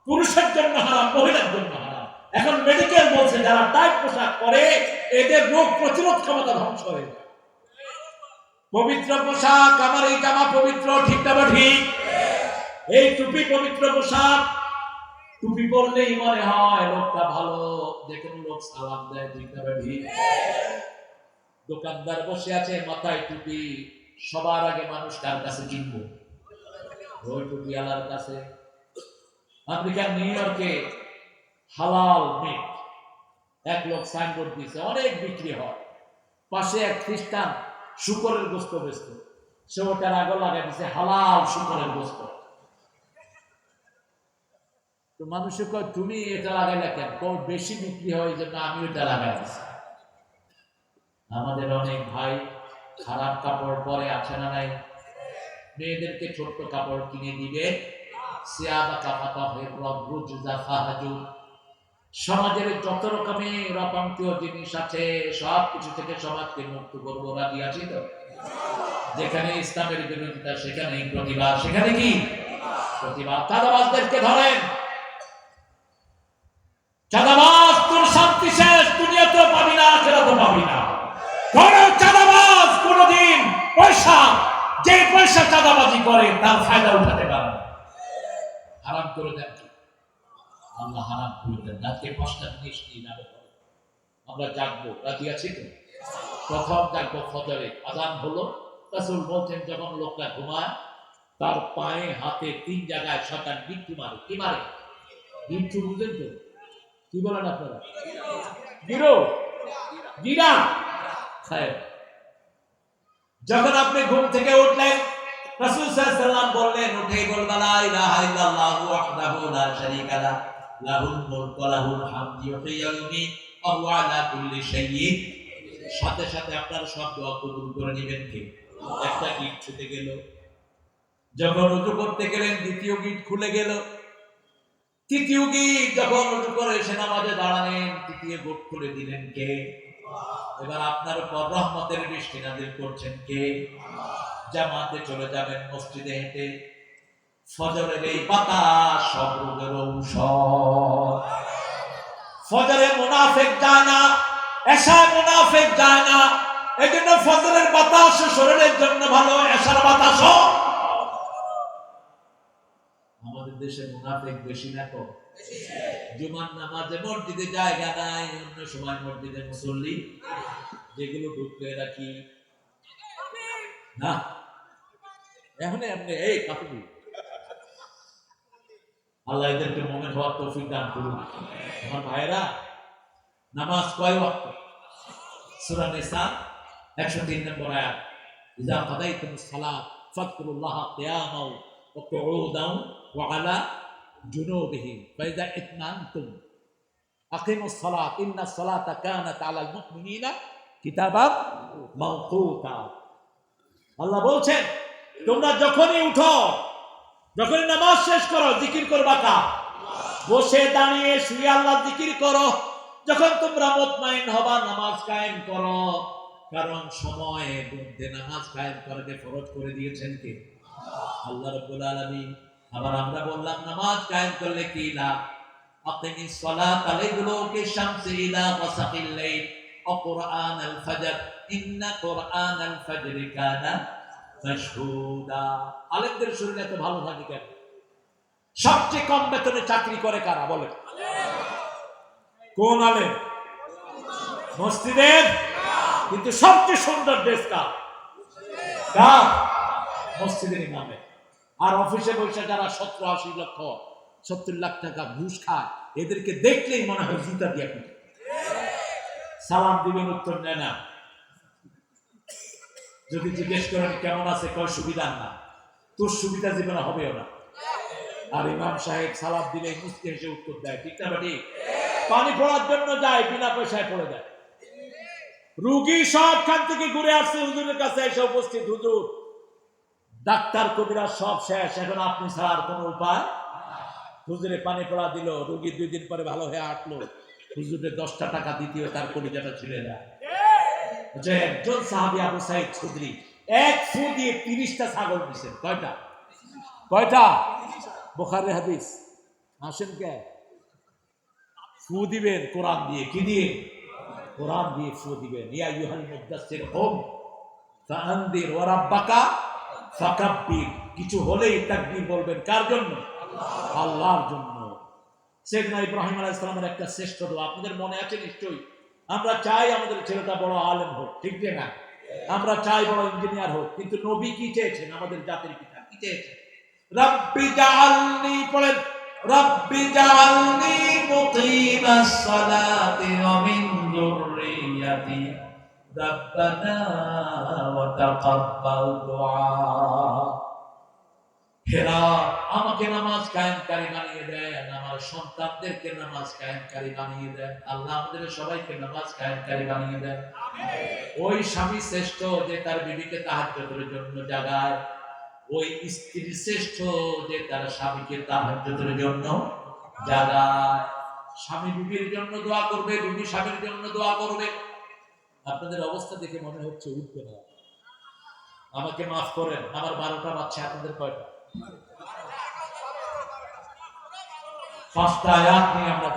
পুরুষের জন্য হারাম, মহিলার জন্য হারাম। এখন মেডিকেল বলছে যারা টাইট পোশাক পরে এদের রোগ প্রতিরোধ ক্ষমতা ধ্বংস হয়ে যায়। পবিত্র পোশাক, আমার এই জামা পবিত্র, ঠিক না ঠিক? এই টুপি পবিত্র পোশাক, টুপি পরলেই মনে হয় লোকটা ভালো, যে কোনো লোক সালাম দেয়, ঠিক না ঠিক? দোকানদার বসে আছে মাথায় টুপি, সবার আগে মানুষ কার কাছে কিনবো? ওই টুপি আলার কাছে। আমেরিকার নিউ ইয়র্কে হালাল মিট এক লোক সাইনবোর্ড দিয়েছে, অনেক বিক্রি হয়। পাশে এক খ্রিস্টান শুকরের গোস্ত বেচত, সে ওটার আগে লাগাই দিচ্ছে হালাল শুকরের গোস্ত। তো মানুষের কয় তুমি এটা লাগাইলা কেন? বেশি বিক্রি হয় যে না, আমি ওটা লাগাই দিচ্ছি। আমাদের অনেক ভাই খারাপ কাপড় পরে, আছে না নাই? মেয়েদেরকে ছোট্ট কাপড় কিনে দিবে, সমাজের যত রকমের অপাঙ্ক্তীয় জিনিস আছে সব কিছু থেকে সমাজকে মুক্ত করবো, রাজি আছি তো? যেখানে ইসলামের বিরোধিতা সেখানে প্রতিবাদ, সেখানে কি প্রতিবাদ। চাঁদাবাজদেরকে ধরেন, চাঁদাবাজ তোর শান্তি শেষ, দুনিয়াতেও পাবি না, আখিরাতেও পাবি না। কোন চাঁদাবাজ কোনদিন পয়সা, যে পয়সা চাঁদাবাজি করে তার ফায়দা উঠাতে পারে না। হারাম করে দেন কি? আল্লাহ হারাম করে দেন। রাতে 5টা জিনিস নিয়ে যাবে, আমরা জাগবো, রাজি আছি তো? প্রথম জাগবো ফজরে, আযান হলো। রাসূল বলছেন যখন লোকটা ঘুমায় তার পায়ে হাতে 3 জায়গায় শয়তান বিচ্ছু মারে। কি মারে? বিচ্ছু, বুঝেন তো? কি বলেন আপনারা? গিরো, গিরা খায়। যখন আপনি ঘুম থেকে উঠলেন রাসূল সাল্লাল্লাহু আলাইহি ওয়াসাল্লাম বললেন, উঠেই বলবা লা ইলাহা ইল্লাল্লাহু ওয়াহদাহু লা শারীকা লাহ, লাহুল মুলকু ওয়া লাহুল হামদু ইউহয়ী ওয়া ইউমীতু ওয়া হুয়া আলা কুল্লি শাইইন। সাথে সাথে আপনার সব দোয়া কবুল করে নেবেন কে? একটা গিট ছুটে গেল। যখন ওযু করতে গেলেন দ্বিতীয় গিট খুলে গেল। তৃতীয় গিট যখন ওযু করে এসে নামাজে দাঁড়ালেন, তৃতীয় গিট খুলে দিলেন কে? এবার আপনার উপর রহমতের বৃষ্টি নাযিল করছেন কে? জামাতে চলে যাবেন মসজিদে হেঁটে। ফজরের এই বাতাস সব রোগের ঔষধ। ফজরে মুনাফিক যায় না, এশায় মুনাফিক যায় না। এজন্য ফজরের বাতাস শরীরের জন্য ভালো, এশার বাতাসও। আমাদের দেশে মুনাফিক বেশি না কম? জুমার নামাজে মসজিদে জায়গা নাই, অন্য সময় মসজিদে মুসল্লি, যেগুলো ঢুকতে রাখি না। এখন এমনি এই কাপড়, আল্লাহ এদেরকে মুমিন হওয়ার তৌফিক দান করুন। আমার ভাইরা, নামাজ কয় ওয়াক্ত? সূরা নিসা 103 নম্বর আয়াত, ইযা কাদাইতুমুস সালাত ফাযকুরুল্লাহা কিয়ামান ওয়া কুউদান ওয়া আলা জুনুবিহিম ফাইযা ইতমানতুম আকিমুস সালাত ইন্নাস সালাতা কানাত আলাল মুমিনিনা কিতাবাম মাওকুতা। আল্লাহ বলছেন তোমরা যখনই উঠো, যখনই নামাজ শেষ করো, জিকির করবা কার? বসে দাঁড়িয়ে শুয়ে আল্লাহ জিকির করো। যখন তোমরা মুতমাইন হবা নামাজ কায়েম করো, কারণ সময়ের মধ্যে নামাজ কায়েম করাকে ফরজ করে দিয়েছেন কে? আল্লাহ রাব্বুল আলামিন। আবার আমরা বললাম নামাজ কায়েম করলে কি লাভ? আকিমিস সালাতা লিদুলুকি শামসি ইলা গাসাকিল লাইল ওয়া কুরআনাল ফাজর ইন্না কুরআনাল ফাজরি কানা মাশহুদা। আলেমদের শরীর এত ভালো থাকে কেন? সবচেয়ে কম বেতনে চাকরি করে কারা বলেন? কোন আলেম? মসজিদের। কিন্তু সবচেয়ে সুন্দর ড্রেস কার? মসজিদের ইমামে। আর অফিসে বসে যারা 70-80 লক্ষ 70 লাখ টাকা ঘুষ খায়, এদেরকে দেখলেই মনে হয় জুতা দিয়ে পিটে। সালাম দিবেন, উত্তর নেয় না। যদি জিজ্ঞেস করেন কেমন আছে, কয় সুবিধা না। তোর সুবিধা জীবনে হবেও না। আর ইমাম সাহেব সালাম দিলে মুস্কি হেসে উত্তর দেয়, ঠিক না ঠিক? পানি পড়ার জন্য যায়, বিনা পয়সায় পড়ে দেয়। রুগী সবখান থেকে ঘুরে আসছে হুজুরের কাছে এসে উপস্থিত, হুজুর ডাক্তার কবিরা সব শেষ, এখন আপনি ছাড়ার কোনো উপায়? হুজুরে পানি পড়া দিল, রোগী 2 দিন পরে ভালো হয়ে হাঁটলো, হুজুরে 10টা টাকা দিতেও তার কলিজাটা ছিঁড়ে না। যে একজন সাহাবী আবু সাইদ খুদরি এক ফু দিয়ে 30টা ছাগল দিয়েছেন। কয়টা? বুখারীর হাদিস। আসেন কে? ফু দিবেন কোরআন দিয়ে। কি দিয়ে? কোরআন দিয়ে ফু দিবেন। ইয়া আইয়ুহাল মুদাসসির কুম ফাআনদির ওয়া রাব্বাকা ফাকাব্বির। কিছু হলেই তাকবীর বলবেন। কার জন্য? আল্লাহর জন্য। সাইয়েদনা ইব্রাহিম আলাইহিস সালামের একটা শ্রেষ্ঠ দোয়া আপনাদের মনে আছে নিশ্চয়ই। আমরা চাই আমাদের ছেলেটা বড় আলেম হোক, ঠিক না? আমরা চাই বড় ইঞ্জিনিয়ার হোক, কিন্তু নবী কি চেয়েছেন? আমাদের জাতির পিতা কি চেয়েছেন? রাব্বি জাআলনি, পড়েন, রাব্বি জাআলনি মুকিমাস সালাতি ওয়া মিন যুররিয়াতি রাব্বানা ওয়া তাকাব্বাল দুআ। হেরা আমাকে নামাজ কায়েমকারী বানিয়ে দেন, আমার সন্তানদেরকে নামাজ কায়েমকারী বানিয়ে দেন। আল্লাহ আমাদের সবাইকে নামাজ কায়েমকারী বানিয়ে দেন। ওই স্বামী শ্রেষ্ঠ যে তার বিবিকে তাহাজ্জুদের জন্য জাগায়, ওই স্ত্রী শ্রেষ্ঠ যে তার স্বামীকে তাহাজ্জুদের জন্য জাগায়। স্বামী বিবির জন্য দোয়া করবে, বিবি স্বামীর জন্য দোয়া করবে। আপনাদের অবস্থা দেখে মনে হচ্ছে উঠবে না। আমাকে মাফ করেন, আমার 12টা বাচ্চা, আপনাদের কয়টা? 5টা আয়াত নিয়ে আমরা